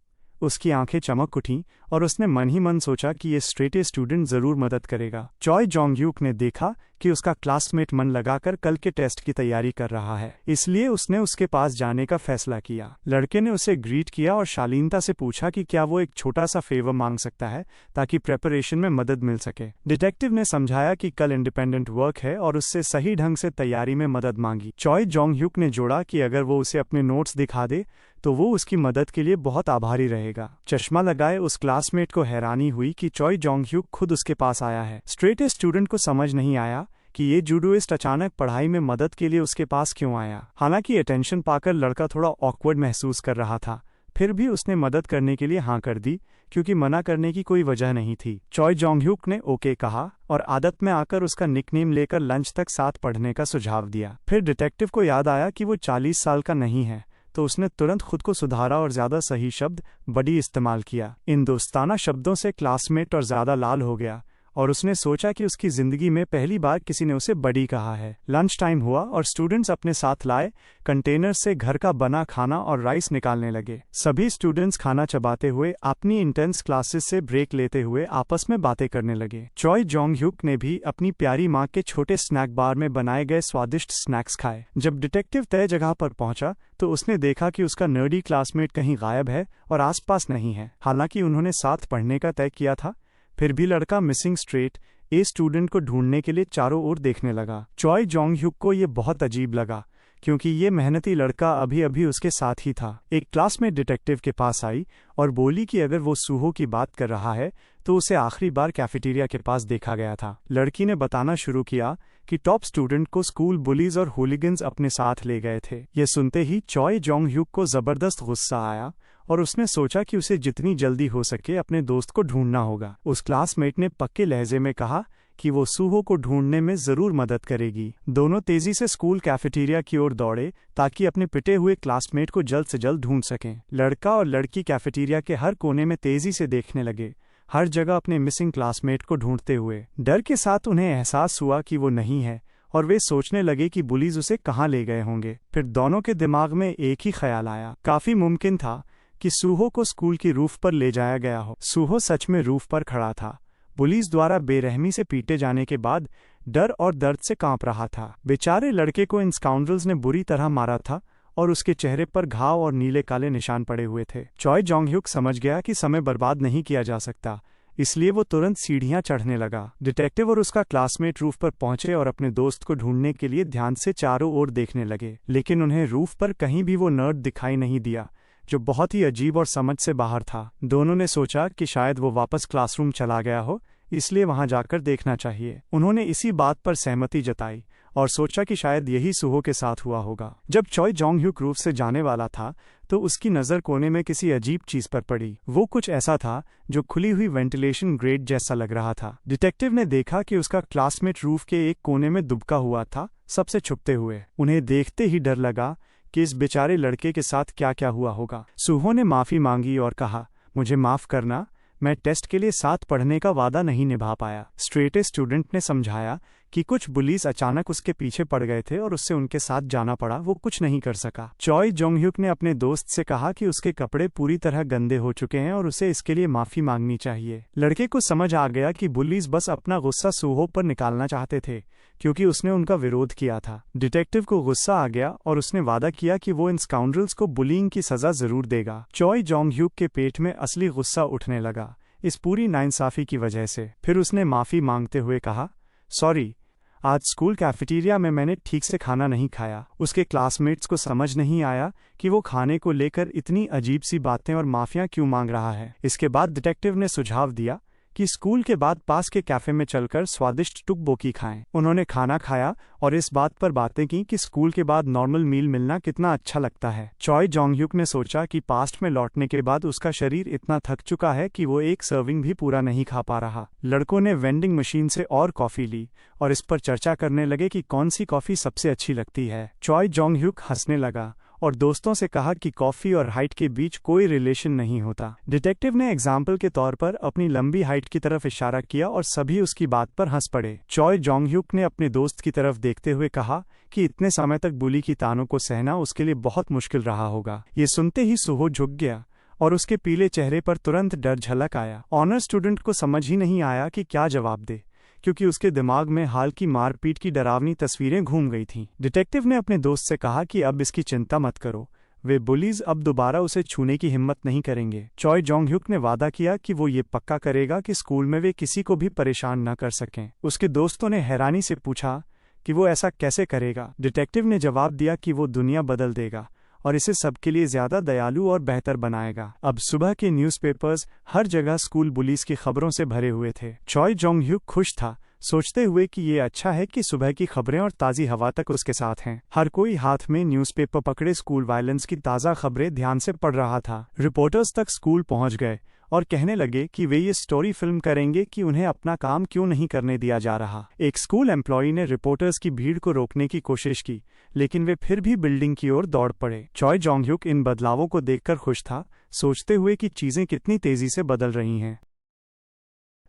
उसकी आंखें चमक उठीं और उसने मन ही मन सोचा कि ये स्ट्रेट ए स्टूडेंट जरूर मदद करेगा। चॉय जोंग ह्यूक ने देखा कि उसका क्लासमेट मन लगाकर कल के टेस्ट की तैयारी कर रहा है, इसलिए उसने उसके पास जाने का फैसला किया। लड़के ने उसे ग्रीट किया और शालीनता से पूछा कि क्या वो एक छोटा सा फेवर मांग सकता है ताकि प्रेपरेशन में मदद मिल सके। डिटेक्टिव ने समझाया कि कल इंडिपेंडेंट वर्क है और उससे सही ढंग से तैयारी में मदद मांगी। चॉय जोंग ह्यूक ने जोड़ा कि अगर वो उसे अपने नोट्स दिखा दे तो वो उसकी मदद के लिए बहुत आभारी रहेगा। चश्मा लगाए उस क्लासमेट को हैरानी हुई कि चॉय जोंग ह्यूक खुद उसके पास आया है। स्ट्रेट ए स्टूडेंट को समझ नहीं आया कि ये जूडोइस्ट अचानक पढ़ाई में मदद के लिए उसके पास क्यों आया। हालांकि अटेंशन पाकर लड़का थोड़ा ऑकवर्ड महसूस कर रहा था, फिर भी उसने मदद करने के लिए हाँ कर दी क्योंकि मना करने की कोई वजह नहीं थी। चॉय जोंग ह्यूक ने ओके कहा और आदत में आकर उसका निकनेम लेकर लंच तक साथ पढ़ने का सुझाव दिया। फिर डिटेक्टिव को याद आया कि वो 40 साल का नहीं है तो उसने तुरंत खुद को सुधारा और ज्यादा सही शब्द बड़ी इस्तेमाल किया। इन दोस्ताना शब्दों से क्लासमेट और ज्यादा लाल हो गया और उसने सोचा कि उसकी जिंदगी में पहली बार किसी ने उसे बड़ी कहा है। लंच टाइम हुआ और स्टूडेंट्स अपने साथ लाए कंटेनर से घर का बना खाना और राइस निकालने लगे। सभी स्टूडेंट्स खाना चबाते हुए अपनी इंटेंस क्लासेस से ब्रेक लेते हुए आपस में बातें करने लगे। चॉय जोंग ह्यूक ने भी अपनी प्यारी माँ के छोटे स्नैक बार में बनाए गए स्वादिष्ट स्नैक्स खाए। जब डिटेक्टिव तय जगह पर पहुंचा तो उसने देखा कि उसका नर्डी क्लासमेट कहीं गायब है और आसपास नहीं है। हालांकि उन्होंने साथ पढ़ने का तय किया था, फिर भी लड़का मिसिंग स्ट्रेट ए स्टूडेंट को ढूंढने के लिए चारों ओर देखने लगा। चॉय जोंग ह्यूक को ये बहुत अजीब लगा क्योंकि ये मेहनती लड़का अभी अभी उसके साथ ही था। एक क्लासमेट डिटेक्टिव के पास आई और बोली कि अगर वो सूहो की बात कर रहा है तो उसे आखिरी बार कैफेटेरिया के पास देखा गया था। लड़की ने बताना शुरू किया कि टॉप स्टूडेंट को स्कूल बुलीज और होलीगन्स अपने साथ ले गए थे। ये सुनते ही चॉय जोंग ह्यूक को जबरदस्त गुस्सा आया और उसने सोचा कि उसे जितनी जल्दी हो सके अपने दोस्त को ढूंढना होगा। उस क्लासमेट ने पक्के लहजे में कहा कि वो सूहो को ढूंढने में जरूर मदद करेगी। दोनों तेजी से स्कूल कैफेटेरिया की ओर दौड़े ताकि अपने पिटे हुए क्लासमेट को जल्द से जल्द ढूंढ सकें। लड़का और लड़की कैफेटेरिया के हर कोने में तेजी से देखने लगे, हर जगह अपने मिसिंग क्लासमेट को ढूंढते हुए। डर के साथ उन्हें एहसास हुआ कि वो नहीं है और वे सोचने लगे कि बुलीज उसे कहाँ ले गए होंगे। फिर दोनों के दिमाग में एक ही ख्याल आया, काफी मुमकिन था कि सूहो को स्कूल की रूफ पर ले जाया गया हो। सूहो सच में रूफ पर खड़ा था, पुलिस द्वारा बेरहमी से पीटे जाने के बाद डर और दर्द से कांप रहा था। बेचारे लड़के को इन स्काउंड्रल्स ने बुरी तरह मारा था और उसके चेहरे पर घाव और नीले काले निशान पड़े हुए थे। चॉय जोंग ह्यूक समझ गया कि समय बर्बाद नहीं किया जा सकता, इसलिए वो तुरंत सीढ़ियां चढ़ने लगा। डिटेक्टिव और उसका क्लासमेट रूफ पर पहुंचे और अपने दोस्त को ढूंढने के लिए ध्यान से चारों ओर देखने लगे, लेकिन उन्हें रूफ पर कहीं भी वो नर्ड दिखाई नहीं दिया, जो बहुत ही अजीब और समझ से बाहर था। दोनों ने सोचा कि शायद वो वापस क्लासरूम चला गया हो, इसलिए वहां जाकर देखना चाहिए। उन्होंने इसी बात पर सहमति जताई और सोचा कि शायद यही सूहो के साथ हुआ होगा। जब चॉय जोंग ह्यूक रूफ से जाने वाला था तो उसकी नज़र कोने में किसी अजीब चीज पर पड़ी। वो कुछ ऐसा था जो खुली हुई वेंटिलेशन ग्रेट जैसा लग रहा था। डिटेक्टिव ने देखा कि उसका क्लासमेट रूफ के एक कोने में दुबका हुआ था, सबसे छुपते हुए। उन्हें देखते ही डर लगा कि इस बेचारे लड़के के साथ क्या क्या हुआ होगा। सूहो ने माफी मांगी और कहा, मुझे माफ करना, मैं टेस्ट के लिए साथ पढ़ने का वादा नहीं निभा पाया। स्ट्रेट ए स्टूडेंट ने समझाया कि कुछ बुलीज अचानक उसके पीछे पड़ गए थे और उससे उनके साथ जाना पड़ा, वो कुछ नहीं कर सका। चॉय जोंग ह्यूक ने अपने दोस्त से कहा कि उसके कपड़े पूरी तरह गंदे हो चुके हैं और उसे इसके लिए माफी मांगनी चाहिए। लड़के को समझ आ गया कि बुलीज बस अपना गुस्सा सूहो पर निकालना चाहते थे क्योंकि उसने उनका विरोध किया था। डिटेक्टिव को गुस्सा आ गया और उसने वादा किया कि वो इन स्काउंड्रल्स को बुलिंग की सजा जरूर देगा। चॉय जोंग ह्यूक के पेट में असली गुस्सा उठने लगा इस पूरी नाइंसाफी की वजह से। फिर उसने माफी मांगते हुए कहा, सॉरी, आज स्कूल कैफेटेरिया में मैंने ठीक से खाना नहीं खाया। उसके क्लासमेट्स को समझ नहीं आया कि वो खाने को लेकर इतनी अजीब सी बातें और माफिया क्यों मांग रहा है। इसके बाद डिटेक्टिव ने सुझाव दिया कि स्कूल के बाद पास के कैफे में चलकर स्वादिष्ट टुकबोकी खाएं। उन्होंने खाना खाया और इस बात पर बातें की कि स्कूल के बाद नॉर्मल मील मिलना कितना अच्छा लगता है। चॉय जोंग ह्यूक ने सोचा कि पास्ट में लौटने के बाद उसका शरीर इतना थक चुका है कि वो एक सर्विंग भी पूरा नहीं खा पा रहा। लड़कों ने वेंडिंग मशीन से और कॉफी ली और इस पर चर्चा करने लगे कि कौन सी कॉफी सबसे अच्छी लगती है। चॉय जोंग ह्यूक हंसने लगा और दोस्तों से कहा कि कॉफी और हाइट के बीच कोई रिलेशन नहीं होता। डिटेक्टिव ने एग्जाम्पल के तौर पर अपनी लंबी हाइट की तरफ इशारा किया और सभी उसकी बात पर हंस पड़े। चॉय जोंग ह्यूक ने अपने दोस्त की तरफ देखते हुए कहा कि इतने समय तक बुली की तानों को सहना उसके लिए बहुत मुश्किल रहा होगा। ये सुनते ही सूहो झुक गया और उसके पीले चेहरे पर तुरंत डर झलक आया। ऑनर स्टूडेंट को समझ ही नहीं आया कि क्या जवाब दे, क्योंकि उसके दिमाग में हाल की मारपीट की डरावनी तस्वीरें घूम गई थीं। डिटेक्टिव ने अपने दोस्त से कहा कि अब इसकी चिंता मत करो, वे बुलीज अब दोबारा उसे छूने की हिम्मत नहीं करेंगे। चॉय जोंग ह्यूक ने वादा किया कि वो ये पक्का करेगा कि स्कूल में वे किसी को भी परेशान न कर सकें। उसके दोस्तों ने हैरानी से पूछा कि वो ऐसा कैसे करेगा। डिटेक्टिव ने जवाब दिया कि वो दुनिया बदल देगा और इसे सबके लिए ज्यादा दयालु और बेहतर बनाएगा। अब सुबह के न्यूज़पेपर्स हर जगह स्कूल बुलीज की खबरों से भरे हुए थे। चॉय जोंग ह्यूक खुश था, सोचते हुए कि ये अच्छा है कि सुबह की खबरें और ताज़ी हवा तक उसके साथ हैं। हर कोई हाथ में न्यूज़पेपर पकड़े स्कूल वायलेंस की ताज़ा खबरें ध्यान से पढ़ रहा था। रिपोर्टर्स तक स्कूल पहुंच गए और कहने लगे कि वे ये स्टोरी फिल्म करेंगे कि उन्हें अपना काम क्यों नहीं करने दिया जा रहा। एक स्कूल एम्प्लॉई ने रिपोर्टर्स की भीड़ को रोकने की कोशिश की, लेकिन वे फिर भी बिल्डिंग की ओर दौड़ पड़े। चॉय जोंग ह्यूक इन बदलावों को देखकर खुश था, सोचते हुए कि चीजें कितनी तेजी से बदल रही हैं।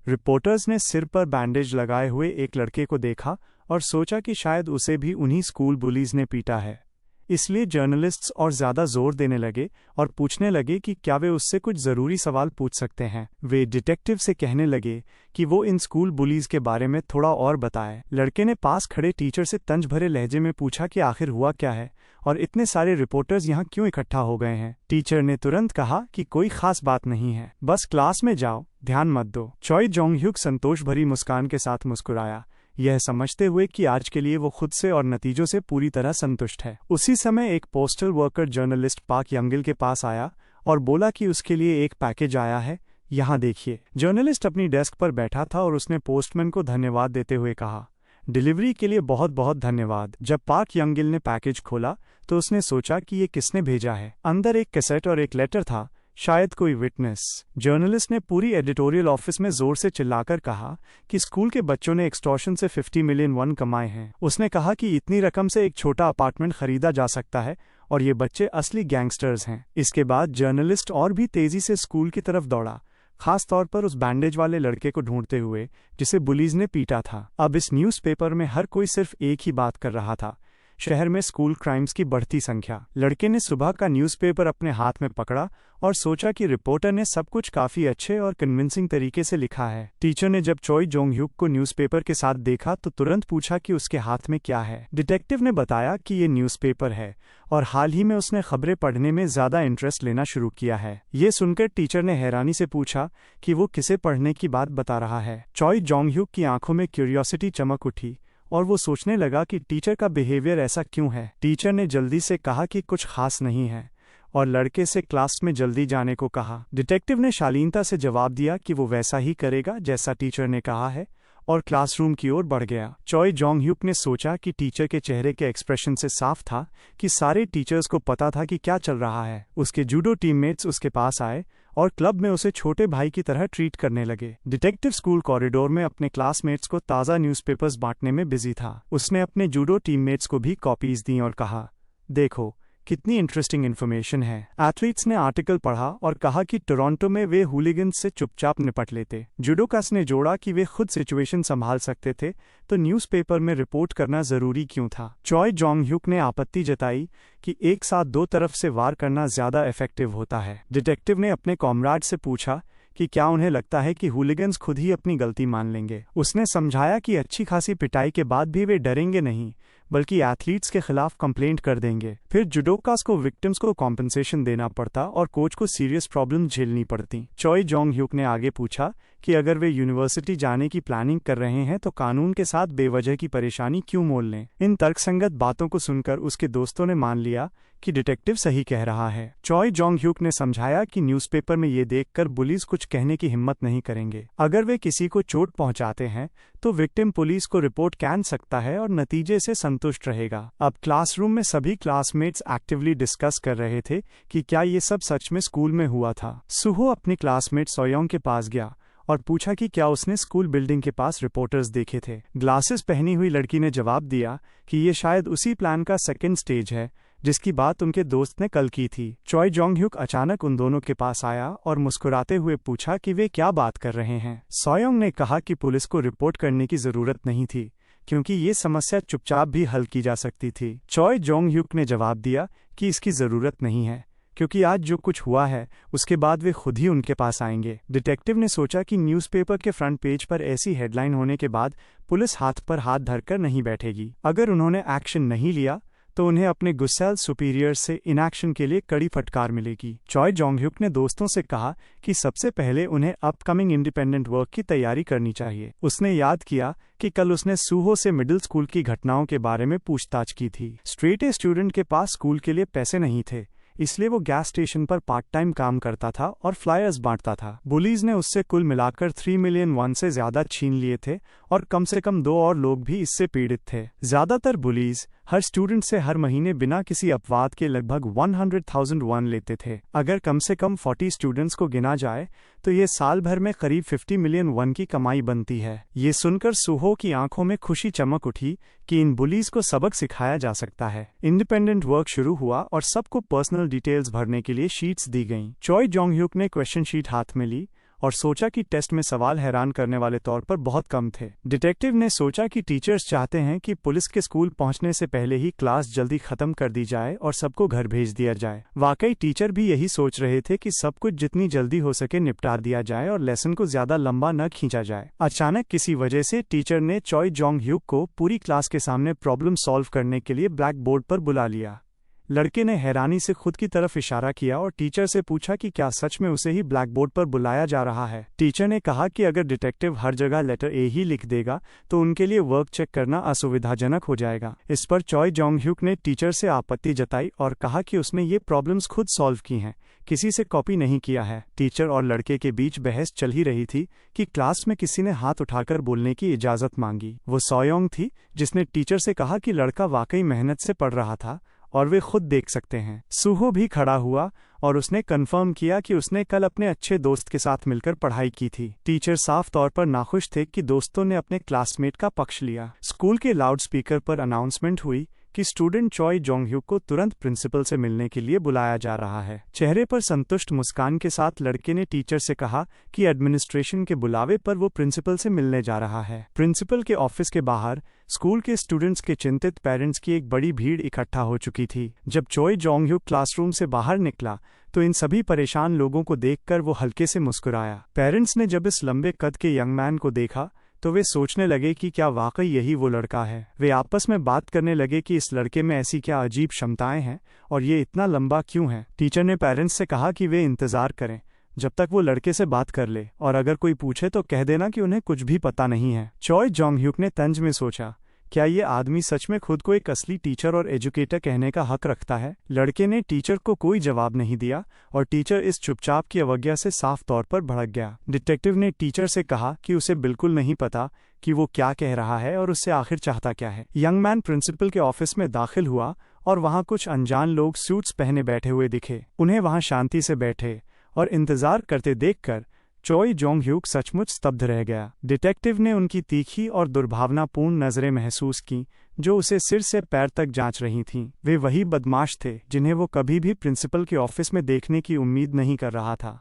रिपोर्टर्स ने सिर पर बैंडेज लगाए हुए एक लड़के को देखा और सोचा कि शायद उसे भी उन्हीं स्कूल बुलीज ने पीटा है। इसलिए जर्नलिस्ट्स और ज़्यादा जोर देने लगे और पूछने लगे कि क्या वे उससे कुछ ज़रूरी सवाल पूछ सकते हैं। वे डिटेक्टिव से कहने लगे कि वो इन स्कूल बुलीज के बारे में थोड़ा और बताए। लड़के ने पास खड़े टीचर से तंज भरे लहजे में पूछा कि आखिर हुआ क्या है और इतने सारे रिपोर्टर्स यहाँ क्यों इकट्ठा हो गए हैं। टीचर ने तुरंत कहा कि कोई खास बात नहीं है, बस क्लास में जाओ, ध्यान मत दो। चॉय जोंग-ह्युक संतोष भरी मुस्कान के साथ मुस्कुराया, यह समझते हुए कि आज के लिए वो खुद से और नतीजों से पूरी तरह संतुष्ट है। उसी समय एक पोस्टल वर्कर जर्नलिस्ट पाक यंगिल के पास आया और बोला कि उसके लिए एक पैकेज आया है, यहाँ देखिए। जर्नलिस्ट अपनी डेस्क पर बैठा था और उसने पोस्टमैन को धन्यवाद देते हुए कहा, डिलीवरी के लिए बहुत बहुत धन्यवाद। जब पाक यंगिल ने पैकेज खोला तो उसने सोचा कि ये किसने भेजा है। अंदर एक कैसेट और एक लेटर था, शायद कोई विटनेस। जर्नलिस्ट ने पूरी एडिटोरियल ऑफिस में जोर से चिल्लाकर कहा कि स्कूल के बच्चों ने एक्सटॉर्शन से 50 मिलियन वन कमाए हैं। उसने कहा कि इतनी रकम से एक छोटा अपार्टमेंट खरीदा जा सकता है और ये बच्चे असली गैंगस्टर्स हैं। इसके बाद जर्नलिस्ट और भी तेजी से स्कूल की तरफ दौड़ा, खास तौर पर उस बैंडेज वाले लड़के को ढूंढते हुए जिसे बुलीज ने पीटा था। अब इस न्यूज़पेपर में हर कोई सिर्फ एक ही बात कर रहा था, शहर में स्कूल क्राइम्स की बढ़ती संख्या। लड़के ने सुबह का न्यूज़पेपर अपने हाथ में पकड़ा और सोचा कि रिपोर्टर ने सब कुछ काफी अच्छे और कन्विंसिंग तरीके से लिखा है। टीचर ने जब चॉय जोंग-ह्युक को न्यूज़पेपर के साथ देखा तो तुरंत पूछा कि उसके हाथ में क्या है। डिटेक्टिव ने बताया कि ये न्यूज़पेपर है और हाल ही में उसने खबरें पढ़ने में ज्यादा इंटरेस्ट लेना शुरू किया है। ये सुनकर टीचर ने हैरानी से पूछा कि वो किसे पढ़ने की बात बता रहा है। चॉय जोंग-ह्युक की आंखों में क्यूरियोसिटी चमक उठी और वो सोचने लगा कि टीचर का बिहेवियर ऐसा क्यों है। टीचर ने जल्दी से कहा कि कुछ खास नहीं है और लड़के से क्लास में जल्दी जाने को कहा। डिटेक्टिव ने शालीनता से जवाब दिया कि वो वैसा ही करेगा जैसा टीचर ने कहा है और क्लासरूम की ओर बढ़ गया। चॉय जोंग-ह्युक ने सोचा कि टीचर के चेहरे के एक्सप्रेशन से साफ था कि सारे टीचर्स को पता था कि क्या चल रहा है। उसके जूडो टीममेट्स उसके पास आए और क्लब में उसे छोटे भाई की तरह ट्रीट करने लगे। डिटेक्टिव स्कूल कॉरिडोर में अपने क्लासमेट्स को ताज़ा न्यूज़पेपर्स बांटने में बिजी था। उसने अपने जूडो टीममेट्स को भी कॉपीज दी और कहा, देखो कितनी इंटरेस्टिंग इन्फॉर्मेशन है। एथलीट्स ने आर्टिकल पढ़ा और कहा कि टोरंटो में वे हुलिगन्स से चुपचाप निपट लेते। जुडोकास ने जोड़ा कि वे खुद सिचुएशन संभाल सकते थे, तो न्यूज़पेपर में रिपोर्ट करना जरूरी क्यों था। चॉय जोंग-ह्युक ने आपत्ति जताई कि एक साथ दो तरफ से वार करना ज्यादा इफेक्टिव होता है। डिटेक्टिव ने अपने कॉमराड से पूछा कि क्या उन्हें लगता है कि हुलिगन्स खुद ही अपनी गलती मान लेंगे। उसने समझाया कि अच्छी खासी पिटाई के बाद भी वे डरेंगे नहीं, बल्कि एथलीट्स के खिलाफ कंप्लेंट कर देंगे। फिर जुडोकास को विक्टिम्स को कॉम्पनसेशन देना पड़ता और कोच को सीरियस प्रॉब्लम झेलनी पड़ती। चॉय जोंग-ह्युक ने आगे पूछा कि अगर वे यूनिवर्सिटी जाने की प्लानिंग कर रहे हैं तो कानून के साथ बेवजह की परेशानी क्यों मोल लें। इन तर्कसंगत बातों को सुनकर उसके दोस्तों ने मान लिया कि डिटेक्टिव सही कह रहा है। चॉय जोंग-ह्युक ने समझाया कि न्यूज़पेपर में ये देखकर पुलिस कुछ कहने की हिम्मत नहीं करेंगे। अगर वे किसी को चोट पहुंचाते हैं तो विक्टिम पुलिस को रिपोर्ट कर सकता है और नतीजे से संतुष्ट रहेगा। अब क्लासरूम में सभी क्लासमेट्स एक्टिवली डिस्कस कर रहे थे कि क्या ये सब सच में स्कूल में हुआ था। सुहो अपनी क्लासमेट सोयोंग के पास गया और पूछा कि क्या उसने स्कूल बिल्डिंग के पास रिपोर्टर्स देखे थे। ग्लासेस पहनी हुई लड़की ने जवाब दिया कि ये शायद उसी प्लान का सेकंड स्टेज है जिसकी बात उनके दोस्त ने कल की थी। चॉय जोंग-ह्युक अचानक उन दोनों के पास आया और मुस्कुराते हुए पूछा कि वे क्या बात कर रहे हैं। सोयोंग ने कहा कि पुलिस को रिपोर्ट करने की जरूरत नहीं थी क्योंकि ये समस्या चुपचाप भी हल की जा सकती थी। चॉय जोंग-ह्युक ने जवाब दिया कि इसकी जरूरत नहीं है क्योंकि आज जो कुछ हुआ है उसके बाद वे खुद ही उनके पास आएंगे। डिटेक्टिव ने सोचा कि न्यूज़पेपर के फ्रंट पेज पर ऐसी हेडलाइन होने के बाद पुलिस हाथ पर हाथ धरकर नहीं बैठेगी। अगर उन्होंने एक्शन नहीं लिया तो उन्हें अपने गुस्सैल सुपीरियर से इनएक्शन के लिए कड़ी फटकार मिलेगी। चॉय जोंग-ह्युक ने दोस्तों से कहा कि सबसे पहले उन्हें अपकमिंग इंडिपेंडेंट वर्क की तैयारी करनी चाहिए। उसने याद किया कि कल उसने सुहो से मिडिल स्कूल की घटनाओं के बारे में पूछताछ की थी। स्ट्रेट ए स्टूडेंट के पास स्कूल के लिए पैसे नहीं थे, इसलिए वो गैस स्टेशन पर पार्ट टाइम काम करता था और फ्लायर्स बांटता था। बुलीज ने उससे कुल मिलाकर 3 मिलियन वन से ज्यादा छीन लिए थे और कम से कम 2 और लोग भी इससे पीड़ित थे। ज्यादातर बुलीज हर स्टूडेंट से हर महीने बिना किसी अपवाद के लगभग 100,000 वन लेते थे। अगर कम से कम 40 स्टूडेंट्स को गिना जाए तो ये साल भर में करीब 50 मिलियन वन की कमाई बनती है। ये सुनकर सुहो की आंखों में खुशी चमक उठी कि इन बुलीज को सबक सिखाया जा सकता है। इंडिपेंडेंट वर्क शुरू हुआ और सबको पर्सनल डिटेल्स भरने के लिए शीट्स दी गईं। चॉय जोंग-ह्युक ने क्वेश्चन शीट हाथ में ली और सोचा कि टेस्ट में सवाल हैरान करने वाले तौर पर बहुत कम थे। डिटेक्टिव ने सोचा कि टीचर्स चाहते हैं कि पुलिस के स्कूल पहुंचने से पहले ही क्लास जल्दी खत्म कर दी जाए और सबको घर भेज दिया जाए। वाकई टीचर भी यही सोच रहे थे कि सब कुछ जितनी जल्दी हो सके निपटा दिया जाए और लेसन को ज्यादा लंबा न खींचा जाए। अचानक किसी वजह से टीचर ने चॉय जोंग ह्यूक को पूरी क्लास के सामने प्रॉब्लम सॉल्व करने के लिए ब्लैक बोर्ड पर बुला लिया। लड़के ने हैरानी से खुद की तरफ इशारा किया और टीचर से पूछा कि क्या सच में उसे ही ब्लैक बोर्ड पर बुलाया जा रहा है। टीचर ने कहा कि अगर डिटेक्टिव हर जगह लेटर ए ही लिख देगा तो उनके लिए वर्क चेक करना असुविधाजनक हो जाएगा। इस पर चॉय जोंग ह्यूक ने टीचर से आपत्ति जताई और कहा कि उसने ये प्रॉब्लम्स खुद सॉल्व की हैं, किसी से कॉपी नहीं किया है। टीचर और लड़के के बीच बहस चल ही रही थी कि क्लास में किसी ने हाथ उठाकर बोलने की इजाजत मांगी। वो सोयोंग थी, जिसने टीचर से कहा कि लड़का वाकई मेहनत से पढ़ रहा था और वे खुद देख सकते हैं। सुहो भी खड़ा हुआ और उसने कंफर्म किया कि उसने कल अपने अच्छे दोस्त के साथ मिलकर पढ़ाई की थी। टीचर साफ तौर पर नाखुश थे कि दोस्तों ने अपने क्लासमेट का पक्ष लिया। स्कूल के लाउडस्पीकर पर अनाउंसमेंट हुई कि स्टूडेंट चॉय जोंग ह्यूक को तुरंत प्रिंसिपल से मिलने के लिए बुलाया जा रहा है। चेहरे पर संतुष्ट मुस्कान के साथ लड़के ने टीचर से कहा कि एडमिनिस्ट्रेशन के बुलावे पर वो प्रिंसिपल से मिलने जा रहा है। प्रिंसिपल के ऑफिस के बाहर स्कूल के स्टूडेंट्स के चिंतित पेरेंट्स की एक बड़ी भीड़ इकट्ठा हो चुकी थी। जब चॉय जोंग ह्यूक क्लासरूम से बाहर निकला तो इन सभी परेशान लोगों को देखकर वो हल्के से मुस्कुराया। पेरेंट्स ने जब इस लंबे कद के यंग मैन को देखा तो वे सोचने लगे कि क्या वाकई यही वो लड़का है। वे आपस में बात करने लगे कि इस लड़के में ऐसी क्या अजीब क्षमताएं हैं और ये इतना लंबा क्यों है। टीचर ने पेरेंट्स से कहा कि वे इंतजार करें जब तक वो लड़के से बात कर ले, और अगर कोई पूछे तो कह देना कि उन्हें कुछ भी पता नहीं है। चॉय जोंग ह्यूक ने तंज में सोचा, क्या ये आदमी सच में खुद को एक असली टीचर और एजुकेटर कहने का हक रखता है। लड़के ने टीचर को कोई जवाब नहीं दिया और टीचर इस चुपचाप की अवज्ञा से साफ तौर पर भड़क गया। डिटेक्टिव ने टीचर से कहा कि उसे बिल्कुल नहीं पता कि वो क्या कह रहा है और उससे आखिर चाहता क्या है। यंग मैन प्रिंसिपल के ऑफिस में दाखिल हुआ और वहां कुछ अनजान लोग सूट्स पहने बैठे हुए दिखे। उन्हें वहां शांति से बैठे और इंतजार करते देखकर चॉय जोंग ह्यूक सचमुच स्तब्ध रह गया। डिटेक्टिव ने उनकी तीखी और दुर्भावनापूर्ण नजरें महसूस की जो उसे सिर से पैर तक जांच रही थीं। वे वही बदमाश थे जिन्हें वो कभी भी प्रिंसिपल के ऑफिस में देखने की उम्मीद नहीं कर रहा था।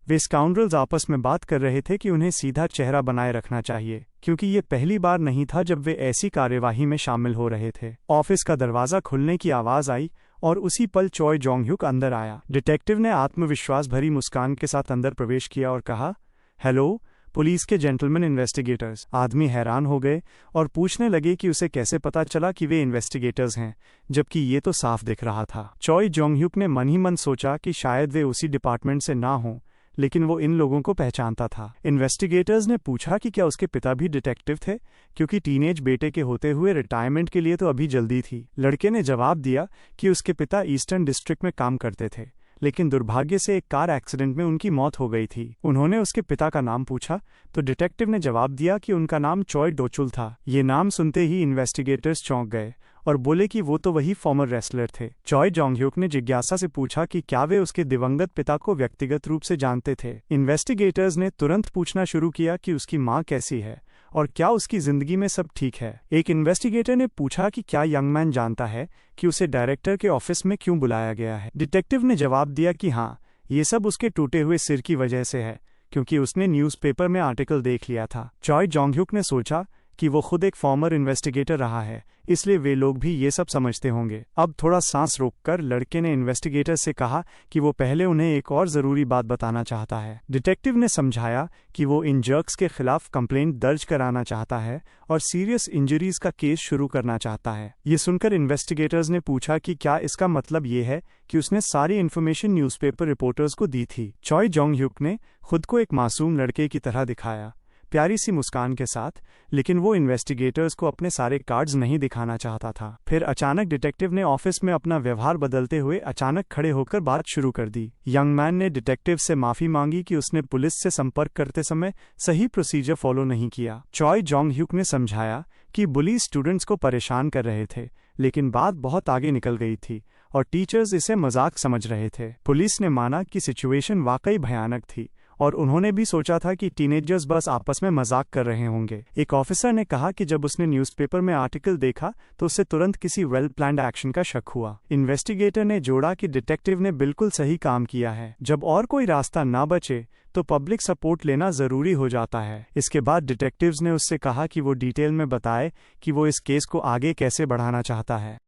वे स्काउंड्रल्स आपस में बात कर रहे थे कि उन्हें सीधा चेहरा बनाए रखना चाहिए, क्योंकि ये पहली बार नहीं था जब वे ऐसी कार्यवाही में शामिल हो रहे थे। ऑफिस का दरवाजा खुलने की आवाज आई और उसी पल चॉय जोंग ह्यूक अंदर आया। डिटेक्टिव ने आत्मविश्वास भरी मुस्कान के साथ अंदर प्रवेश किया और कहा, हेलो पुलिस के जेंटलमैन इन्वेस्टिगेटर्स। आदमी हैरान हो गए और पूछने लगे कि उसे कैसे पता चला कि वे इन्वेस्टिगेटर्स हैं, जबकि ये तो साफ दिख रहा था। चॉय जोंग ह्यूक ने मन ही मन सोचा कि शायद वे उसी डिपार्टमेंट से ना हों, लेकिन वो इन लोगों को पहचानता था। इन्वेस्टिगेटर्स ने पूछा कि क्या उसके पिता भी डिटेक्टिव थे, क्योंकि टीनेज बेटे के होते हुए रिटायरमेंट के लिए तो अभी जल्दी थी। लड़के ने जवाब दिया कि उसके पिता ईस्टर्न डिस्ट्रिक्ट में काम करते थे, लेकिन दुर्भाग्य से एक कार एक्सीडेंट में उनकी मौत हो गई थी। उन्होंने उसके पिता का नाम पूछा तो डिटेक्टिव ने जवाब दिया कि उनका नाम चॉय डोचुल था। ये नाम सुनते ही इन्वेस्टिगेटर्स चौंक गए और बोले कि वो तो वही फॉर्मर रेसलर थे। चॉय जोंग ह्यूक ने जिज्ञासा से पूछा कि क्या वे उसके दिवंगत पिता को व्यक्तिगत रूप से जानते थे। इन्वेस्टिगेटर्स ने तुरंत पूछना शुरू किया कि उसकी माँ कैसी है और क्या उसकी जिंदगी में सब ठीक है। एक इन्वेस्टिगेटर ने पूछा कि क्या यंग मैन जानता है कि उसे डायरेक्टर के ऑफिस में क्यों बुलाया गया है। डिटेक्टिव ने जवाब दिया कि हाँ, ये सब उसके टूटे हुए सिर की वजह से है, क्योंकि उसने न्यूज़पेपर में आर्टिकल देख लिया था। चॉय जोंग ह्यूक ने सोचा कि वो खुद एक फॉर्मर इन्वेस्टिगेटर रहा है, इसलिए वे लोग भी ये सब समझते होंगे। अब थोड़ा सांस रोककर लड़के ने इन्वेस्टिगेटर से कहा कि वो पहले उन्हें एक और ज़रूरी बात बताना चाहता है। डिटेक्टिव ने समझाया कि वो इन जर्क्स के खिलाफ कंप्लेंट दर्ज कराना चाहता है और सीरियस इंजरीज का केस शुरू करना चाहता है। ये सुनकर इन्वेस्टिगेटर्स ने पूछा कि क्या इसका मतलब ये है कि उसने सारी इन्फॉर्मेशन न्यूज़पेपर रिपोर्टर्स को दी थी। चॉय जोंग ह्यूक ने खुद को एक मासूम लड़के की तरह दिखाया, प्यारी सी मुस्कान के साथ, लेकिन वो इन्वेस्टिगेटर्स को अपने सारे कार्ड्स नहीं दिखाना चाहता था। फिर अचानक डिटेक्टिव ने ऑफिस में अपना व्यवहार बदलते हुए अचानक खड़े होकर बात शुरू कर दी। यंग मैन ने डिटेक्टिव से माफी मांगी कि उसने पुलिस से संपर्क करते समय सही प्रोसीजर फॉलो नहीं किया। चॉय जोंग ह्यूक ने समझाया कि बुली स्टूडेंट्स को परेशान कर रहे थे, लेकिन बात बहुत आगे निकल गई थी और टीचर्स इसे मजाक समझ रहे थे। पुलिस ने माना कि सिचुएशन वाकई भयानक थी और उन्होंने भी सोचा था कि टीनेजर्स बस आपस में मजाक कर रहे होंगे। एक ऑफिसर ने कहा कि जब उसने न्यूज़पेपर में आर्टिकल देखा तो उसे तुरंत किसी वेल प्लान्ड एक्शन का शक हुआ। इन्वेस्टिगेटर ने जोड़ा कि डिटेक्टिव ने बिल्कुल सही काम किया है। जब और कोई रास्ता ना बचे तो पब्लिक सपोर्ट लेना जरूरी हो जाता है। इसके बाद डिटेक्टिव्स ने उससे कहा कि वो डिटेल में बताए कि वो इस केस को आगे कैसे बढ़ाना चाहता है।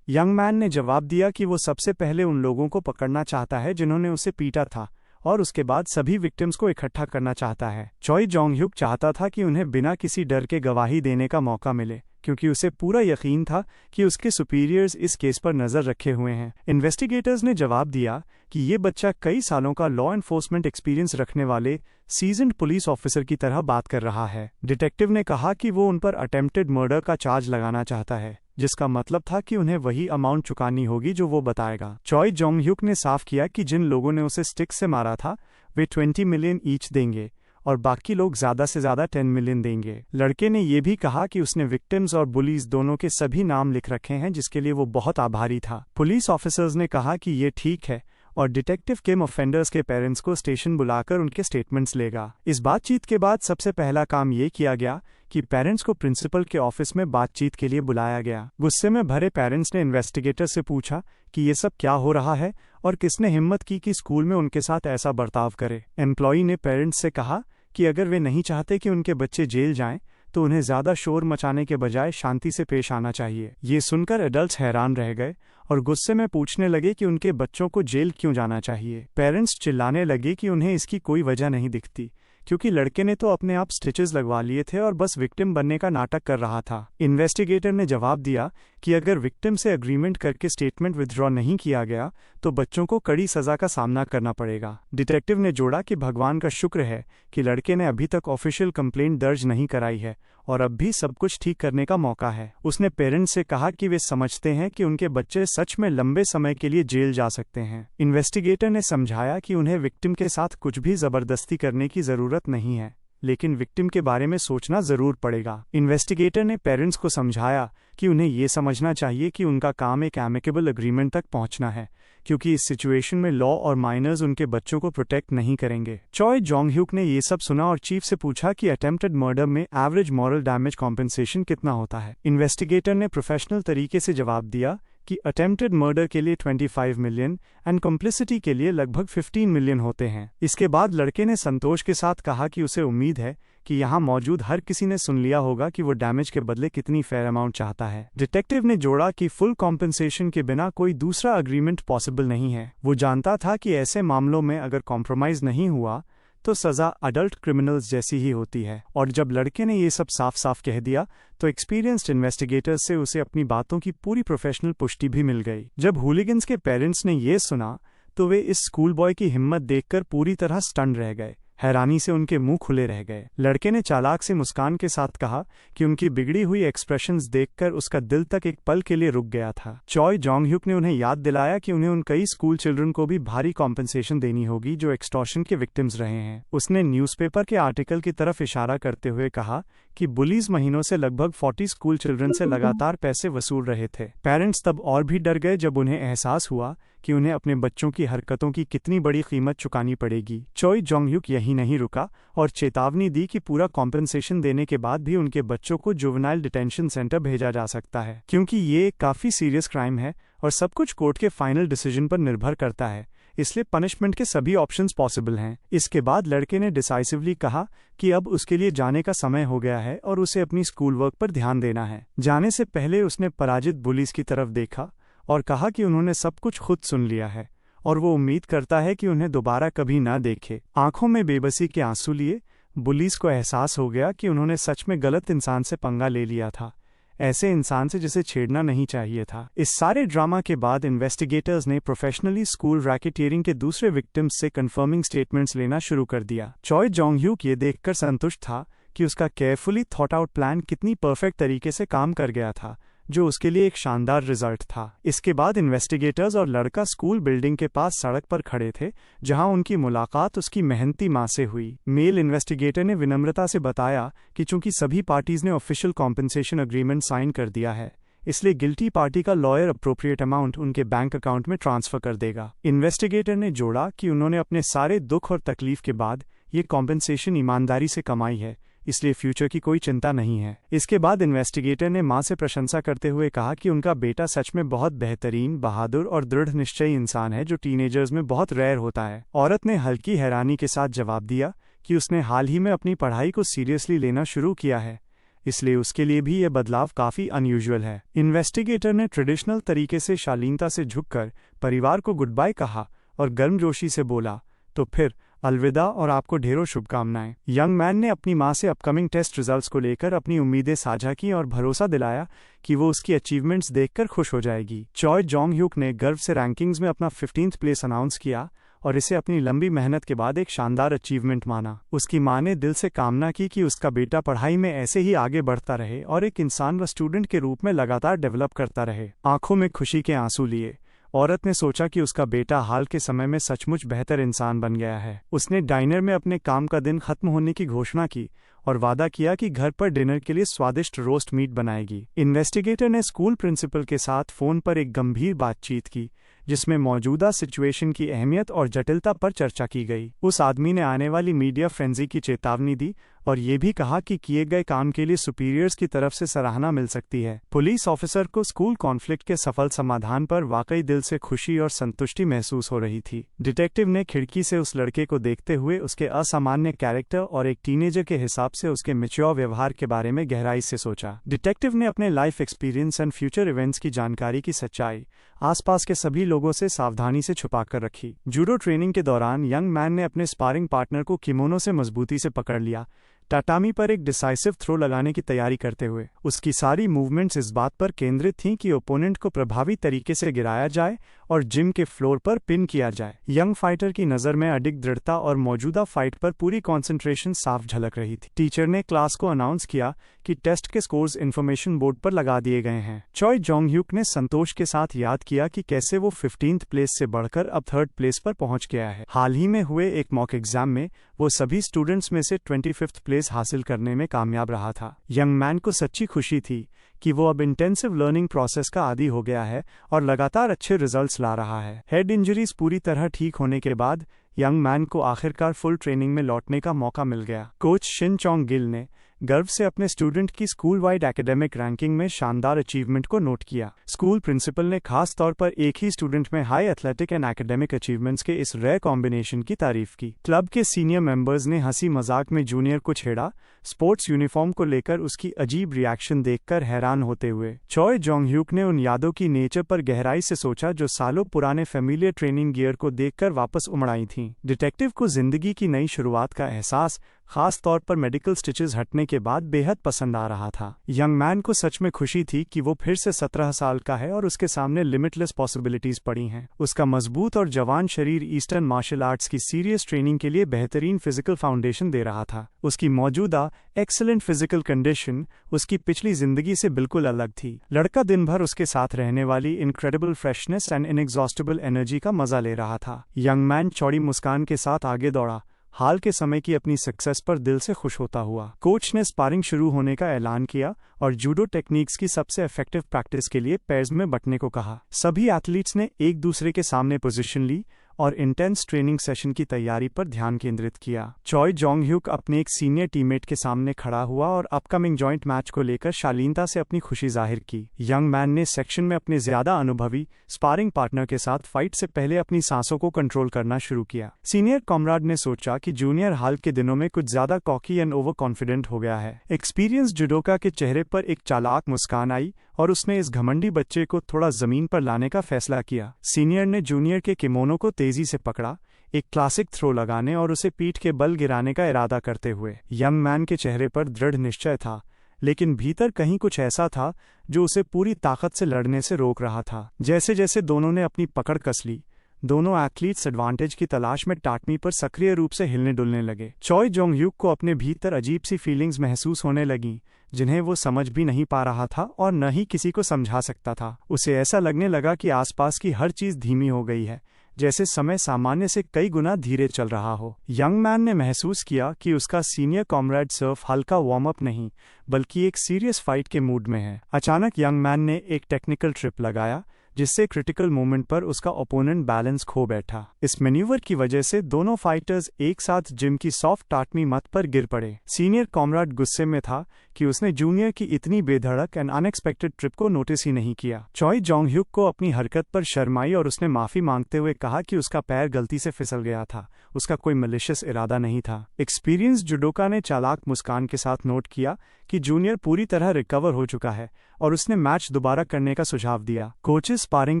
यंग मैन ने जवाब दिया कि वो सबसे पहले उन लोगों को पकड़ना चाहता है जिन्होंने उसे पीटा था, और उसके बाद सभी विक्टिम्स को इकट्ठा करना चाहता है। चॉय जोंग ह्यूक चाहता था कि उन्हें बिना किसी डर के गवाही देने का मौका मिले, क्योंकि उसे पूरा यकीन था कि उसके सुपीरियर्स इस केस पर नजर रखे हुए हैं। इन्वेस्टिगेटर्स ने जवाब दिया कि ये बच्चा कई सालों का लॉ एनफोर्समेंट एक्सपीरियंस रखने वाले सीजन्ड पुलिस ऑफिसर की तरह बात कर रहा है। डिटेक्टिव ने कहा कि वो उन पर अटेम्प्टेड मर्डर का चार्ज लगाना चाहता है, जिसका मतलब था कि उन्हें वही अमाउंट चुकानी होगी जो वो बताएगा। चॉय जोंग ह्यूक ने साफ किया कि जिन लोगों ने उसे स्टिक से मारा था वे 20 मिलियन ईच देंगे और बाकी लोग ज्यादा से ज्यादा 10 मिलियन देंगे। लड़के ने यह भी कहा कि उसने विक्टिम्स और बुलीज दोनों के सभी नाम लिख रखे हैं, जिसके लिए वो बहुत आभारी था। पुलिस ऑफिसर्स ने कहा कि ये ठीक है और डिटेक्टिव किम ऑफेंडर्स के पेरेंट्स को स्टेशन बुलाकर उनके स्टेटमेंट्स लेगा। इस बातचीत के बाद सबसे पहला काम ये किया गया कि पेरेंट्स को प्रिंसिपल के ऑफिस में बातचीत के लिए बुलाया गया। गुस्से में भरे पेरेंट्स ने इन्वेस्टिगेटर से पूछा कि ये सब क्या हो रहा है और किसने हिम्मत की कि स्कूल में उनके साथ ऐसा बर्ताव करे। एम्प्लॉई ने पेरेंट्स से कहा कि अगर वे नहीं चाहते कि उनके बच्चे जेल जाएं, तो उन्हें ज्यादा शोर मचाने के बजाय शांति से पेश आना चाहिए। ये सुनकर एडल्ट्स हैरान रह गए और गुस्से में पूछने लगे कि उनके बच्चों को जेल क्यों जाना चाहिए। पेरेंट्स चिल्लाने लगे कि उन्हें इसकी कोई वजह नहीं दिखती, क्योंकि लड़के ने तो अपने आप स्टिचेस लगवा लिए थे और बस विक्टिम बनने का नाटक कर रहा था। इन्वेस्टिगेटर ने जवाब दिया कि अगर विक्टिम से एग्रीमेंट करके स्टेटमेंट विथड्रॉ नहीं किया गया तो बच्चों को कड़ी सजा का सामना करना पड़ेगा। डिटेक्टिव ने जोड़ा कि भगवान का शुक्र है कि लड़के ने अभी तक ऑफिशियल कंप्लेंट दर्ज नहीं कराई है और अब भी सब कुछ ठीक करने का मौका है। उसने पेरेंट्स से कहा कि वे समझते हैं कि उनके बच्चे सच में लंबे समय के लिए जेल जा सकते हैं। इन्वेस्टिगेटर ने समझाया कि उन्हें विक्टिम के साथ कुछ भी जबरदस्ती करने की जरूरत नहीं है, लेकिन विक्टिम के बारे में सोचना जरूर पड़ेगा। इन्वेस्टिगेटर ने पेरेंट्स को समझाया कि उन्हें ये समझना चाहिए कि उनका काम एक एमिकेबल एग्रीमेंट तक पहुंचना है, क्योंकि इस सिचुएशन में लॉ और माइनर्स उनके बच्चों को प्रोटेक्ट नहीं करेंगे। चॉय जोंग ह्यूक ने ये सब सुना और चीफ से पूछा कि अटेम्प्टेड मर्डर में एवरेज मॉरल डैमेज कॉम्पेंसेशन कितना होता है। इन्वेस्टिगेटर ने प्रोफेशनल तरीके से जवाब दिया कि अटेम्प्टेड मर्डर के लिए 25 मिलियन एंड कॉम्प्लिसिटी के लिए लगभग 15 मिलियन होते हैं। इसके बाद लड़के ने संतोष के साथ कहा कि उसे उम्मीद है कि यहाँ मौजूद हर किसी ने सुन लिया होगा कि वो डैमेज के बदले कितनी फेयर अमाउंट चाहता है। डिटेक्टिव ने जोड़ा कि फुल कॉम्पेंसेशन के बिना कोई दूसरा अग्रीमेंट पॉसिबल नहीं है। वो जानता था कि ऐसे मामलों में अगर कॉम्प्रोमाइज नहीं हुआ तो सजा अडल्ट क्रिमिनल्स जैसी ही होती है। और जब लड़के ने ये सब साफ साफ कह दिया तो एक्सपीरियंस्ड इन्वेस्टिगेटर्स से उसे अपनी बातों की पूरी प्रोफेशनल पुष्टि भी मिल गई। जब हूलिगन्स के पेरेंट्स ने ये सुना तो वे इस स्कूल बॉय की हिम्मत देखकर पूरी तरह स्टन रह गए। हैरानी से उनके मुंह खुले रह गए। लड़के ने चालाक से मुस्कान के साथ कहा कि उनकी बिगड़ी हुई एक्सप्रेशंस देखकर उसका दिल तक एक पल के लिए रुक गया था। चॉय जोंग ह्यूक ने उन्हें याद दिलाया कि उन्हें उन कई स्कूल चिल्ड्रन को भी भारी कॉम्पेंसेशन देनी होगी जो एक्सटॉर्शन के विक्टिम्स रहे हैं। उसने न्यूज़पेपर के आर्टिकल की तरफ इशारा करते हुए कहा कि बुलीज महीनों से लगभग 40 स्कूल चिल्ड्रन से लगातार पैसे वसूल रहे थे। पेरेंट्स तब और भी डर गए जब उन्हें एहसास हुआ कि उन्हें अपने बच्चों की हरकतों की कितनी बड़ी कीमत चुकानी पड़ेगी। चॉय जोंग ह्यूक यही नहीं रुका और चेतावनी दी कि पूरा कॉम्पेंसेशन देने के बाद भी उनके बच्चों को जुवेनाइल डिटेंशन सेंटर भेजा जा सकता है, क्योंकि ये एक काफी सीरियस क्राइम है और सब कुछ कोर्ट के फाइनल डिसीजन पर निर्भर करता है, इसलिए पनिशमेंट के सभी ऑप्शंस पॉसिबल हैं। इसके बाद लड़के ने डिसाइसिवली कहा कि अब उसके लिए जाने का समय हो गया है और उसे अपनी स्कूल वर्क पर ध्यान देना है। जाने से पहले उसने पराजित बुलीज की तरफ देखा और कहा कि उन्होंने सब कुछ खुद सुन लिया है और वो उम्मीद करता है कि उन्हें दोबारा कभी ना देखे। आंखों में बेबसी के आंसू लिए बुलीज को एहसास हो गया कि उन्होंने सच में गलत इंसान से पंगा ले लिया था, ऐसे इंसान से जिसे छेड़ना नहीं चाहिए था। इस सारे ड्रामा के बाद इन्वेस्टिगेटर्स ने प्रोफेशनली स्कूल रैकेटियरिंग के दूसरे विक्टिम्स से कंफर्मिंग स्टेटमेंट्स लेना शुरू कर दिया। चॉय जोंग ह्यूक ये देखकर संतुष्ट था कि उसका केयरफुली थॉट आउट प्लान कितनी परफेक्ट तरीके से काम कर गया था, जो उसके लिए एक शानदार रिजल्ट था। इसके बाद इन्वेस्टिगेटर्स और लड़का स्कूल बिल्डिंग के पास सड़क पर खड़े थे, जहां उनकी मुलाकात उसकी मेहनती मां से हुई। मेल इन्वेस्टिगेटर ने विनम्रता से बताया कि चूंकि सभी पार्टीज ने ऑफिशियल कॉम्पेंसेशन अग्रीमेंट साइन कर दिया है, इसलिए गिल्टी पार्टी का लॉयर अप्रोप्रिएट अमाउंट उनके बैंक अकाउंट में ट्रांसफर कर देगा। इन्वेस्टिगेटर ने जोड़ा कि उन्होंने अपने सारे दुख और तकलीफ के बाद ये कॉम्पेंसेशन ईमानदारी से कमाई है, इसलिए फ्यूचर की कोई चिंता नहीं है। इसके बाद इन्वेस्टिगेटर ने मां से प्रशंसा करते हुए कहा कि उनका बेटा सच में बहुत बेहतरीन, बहादुर और दृढ़ निश्चयी इंसान है, जो टीनेजर्स में बहुत रेयर होता है। औरत ने हल्की हैरानी के साथ जवाब दिया कि उसने हाल ही में अपनी पढ़ाई को सीरियसली लेना शुरू किया है, इसलिए उसके लिए भी यह बदलाव काफी अनयूजुअल है। इन्वेस्टिगेटर ने ट्रेडिशनल तरीके से शालीनता से झुककर परिवार को गुड बाय कहा और गर्मजोशी से बोला, तो फिर अलविदा और आपको ढेरों शुभकामनाएं। यंग मैन ने अपनी मां से अपकमिंग टेस्ट रिजल्ट्स को लेकर अपनी उम्मीदें साझा की और भरोसा दिलाया कि वो उसकी अचीवमेंट्स देखकर खुश हो जाएगी। चॉय जोंग ह्यूक ने गर्व से रैंकिंग्स में अपना 15th प्लेस अनाउंस किया और इसे अपनी लंबी मेहनत के बाद एक शानदार अचीवमेंट माना। उसकी मां ने दिल से कामना की कि उसका बेटा पढ़ाई में ऐसे ही आगे बढ़ता रहे और एक इंसान व स्टूडेंट के रूप में लगातार डेवलप करता रहे। आंखों में खुशी के आंसू लिए औरत ने सोचा कि उसका बेटा हाल के समय में सचमुच बेहतर इंसान बन गया है। उसने डाइनर में अपने काम का दिन खत्म होने की घोषणा की और वादा किया कि घर पर डिनर के लिए स्वादिष्ट रोस्ट मीट बनाएगी। इन्वेस्टिगेटर ने स्कूल प्रिंसिपल के साथ फोन पर एक गंभीर बातचीत की, जिसमें मौजूदा सिचुएशन की अहमियत और जटिलता पर चर्चा की गई। उस आदमी ने आने वाली मीडिया फ्रेंजी की चेतावनी दी और ये भी कहा कि किए गए काम के लिए सुपीरियर्स की तरफ से सराहना मिल सकती है। पुलिस ऑफिसर को स्कूल कॉन्फ्लिक्ट के सफल समाधान पर वाकई दिल से खुशी और संतुष्टि महसूस हो रही थी। डिटेक्टिव ने खिड़की से उस लड़के को देखते हुए उसके असामान्य कैरेक्टर और एक टीनेजर के हिसाब से उसके मैच्योर व्यवहार के बारे में गहराई से सोचा। डिटेक्टिव ने अपने life experience and future events की जानकारी की सच्चाई आसपास के सभी लोगों से सावधानी से छुपाकर रखी। जूडो ट्रेनिंग के दौरान यंग मैन ने अपने स्पारिंग पार्टनर को किमोनो से मजबूती से पकड़ लिया, टाटामी पर एक डिसाइसिव थ्रो लगाने की तैयारी करते हुए। उसकी सारी मूवमेंट्स इस बात पर केंद्रित थीं कि ओपोनेंट को प्रभावी तरीके से गिराया जाए और जिम के फ्लोर पर पिन किया जाए। यंग फाइटर की नज़र में अडिग दृढ़ता और मौजूदा फाइट पर पूरी कंसंट्रेशन साफ झलक रही थी। टीचर ने क्लास को अनाउंस किया कि टेस्ट के स्कोर्स इन्फॉर्मेशन बोर्ड पर लगा दिए गए हैं। चॉय जोंग ह्यूक ने संतोष के साथ याद किया कि कैसे वो 15th प्लेस से बढ़कर अब 3rd प्लेस पर पहुंच गया है। हाल ही में हुए एक मॉक एग्जाम में वो सभी स्टूडेंट्स में से 25th प्लेस हासिल करने में कामयाब रहा था। यंग मैन को सच्ची खुशी थी कि वो अब इंटेंसिव लर्निंग प्रोसेस का आदी हो गया है और लगातार अच्छे रिजल्ट्स ला रहा है। हेड इंजरीज पूरी तरह ठीक होने के बाद यंग मैन को आखिरकार फुल ट्रेनिंग में लौटने का मौका मिल गया। कोच शिन चोंग गिल ने गर्व से अपने स्टूडेंट की स्कूल वाइड एकेडमिक रैंकिंग में शानदार अचीवमेंट को नोट किया। स्कूल प्रिंसिपल ने खास तौर पर एक ही स्टूडेंट में high athletic and academic achievements के इस रेयर कॉम्बिनेशन की तारीफ की। क्लब के सीनियर मेंबर्स ने हंसी मजाक में जूनियर को छेड़ा, स्पोर्ट्स यूनिफॉर्म को लेकर उसकी अजीब रिएक्शन देखकर हैरान होते हुए। चॉय जोंग ह्यूक ने उन यादों की नेचर पर गहराई से सोचा जो सालों पुराने फेमिलियर ट्रेनिंग गियर को देखकर वापस उमड़ आई थीं। डिटेक्टिव को जिंदगी की नई शुरुआत का एहसास खास तौर पर मेडिकल स्टिचेस हटने के बाद बेहद पसंद आ रहा था। यंग मैन को सच में खुशी थी कि वो फिर से 17 साल का है और उसके सामने लिमिटलेस पॉसिबिलिटीज पड़ी हैं। उसका मजबूत और जवान शरीर ईस्टर्न मार्शल आर्ट्स की सीरियस ट्रेनिंग के लिए बेहतरीन फिजिकल फाउंडेशन दे रहा था। उसकी मौजूदा एक्सीलेंट फिजिकल कंडीशन उसकी पिछली जिंदगी से बिल्कुल अलग थी। लड़का दिन भर उसके साथ रहने वाली incredible freshness and inexhaustible energy का मजा ले रहा था। यंग मैन चौड़ी मुस्कान के साथ आगे दौड़ा, हाल के समय की अपनी सक्सेस पर दिल से खुश होता हुआ। कोच ने स्पारिंग शुरू होने का ऐलान किया और जूडो टेक्निक्स की सबसे इफेक्टिव प्रैक्टिस के लिए पेयर्स में बंटने को कहा। सभी एथलीट्स ने एक दूसरे के सामने पोजीशन ली और इंटेंस ट्रेनिंग सेशन की तैयारी पर ध्यान केंद्रित किया। चॉय जोंग ह्यूक अपने एक सीनियर टीममेट के सामने खड़ा हुआ और अपकमिंग जॉइंट मैच को लेकर शालीनता से अपनी खुशी जाहिर की। यंग मैन ने सेक्शन में अपने ज्यादा अनुभवी स्पारिंग पार्टनर के साथ फाइट से पहले अपनी सांसों को कंट्रोल करना शुरू किया। सीनियर कॉमराड ने सोचा कि जूनियर हाल के दिनों में कुछ ज्यादा कॉकी एंड ओवर कॉन्फिडेंट हो गया है। एक्सपीरियंस जुडोका के चेहरे पर एक चालाक मुस्कान आई और उसने इस घमंडी बच्चे को थोड़ा जमीन पर लाने का फैसला किया। सीनियर ने जूनियर के किमोनो को तेजी से पकड़ा, एक क्लासिक थ्रो लगाने और उसे पीठ के बल गिराने का इरादा करते हुए। यंग मैन के चेहरे पर दृढ़ निश्चय था, लेकिन भीतर कहीं कुछ ऐसा था जो उसे पूरी ताकत से लड़ने से रोक रहा था। जैसे जैसे दोनों ने अपनी पकड़ कस ली, दोनों एथलीट्स एडवांटेज की तलाश में टाटमी पर सक्रिय रूप से हिलने डुलने लगे। चॉय जोंग ह्यूक को अपने भीतर अजीब सी फीलिंग्स महसूस होने लगीं, जिन्हें वो समझ भी नहीं पा रहा था और न ही किसी को समझा सकता था। उसे ऐसा लगने लगा कि आसपास की हर चीज धीमी हो गई है, जैसे समय सामान्य से कई गुना धीरे चल रहा हो। यंग मैन ने महसूस किया कि उसका सीनियर कॉमरेड सिर्फ हल्का वार्म अप नहीं बल्कि एक सीरियस फाइट के मूड में है। अचानक यंग मैन ने एक टेक्निकल ट्रिप लगाया जिससे क्रिटिकल मोमेंट पर उसका ओपोनेंट बैलेंस खो बैठा। इस मैन्यूवर की वजह से दोनों फाइटर्स एक साथ जिम की सॉफ्ट टाटमी मत पर गिर पड़े। सीनियर कॉमरेड गुस्से में था कि उसने जूनियर की इतनी बेधड़क एंड अनएक्सपेक्टेड ट्रिप को नोटिस ही नहीं किया। चॉय जोंग ह्यूक को अपनी हरकत पर शर्म आई और उसने माफी मांगते हुए कहा कि उसका पैर गलती से फिसल गया था, उसका कोई मलिशियस इरादा नहीं था। एक्सपीरियंस जुडोका ने चालाक मुस्कान के साथ नोट किया कि जूनियर पूरी तरह रिकवर हो चुका है और उसने मैच दोबारा करने का सुझाव दिया। कोचेस स्पारिंग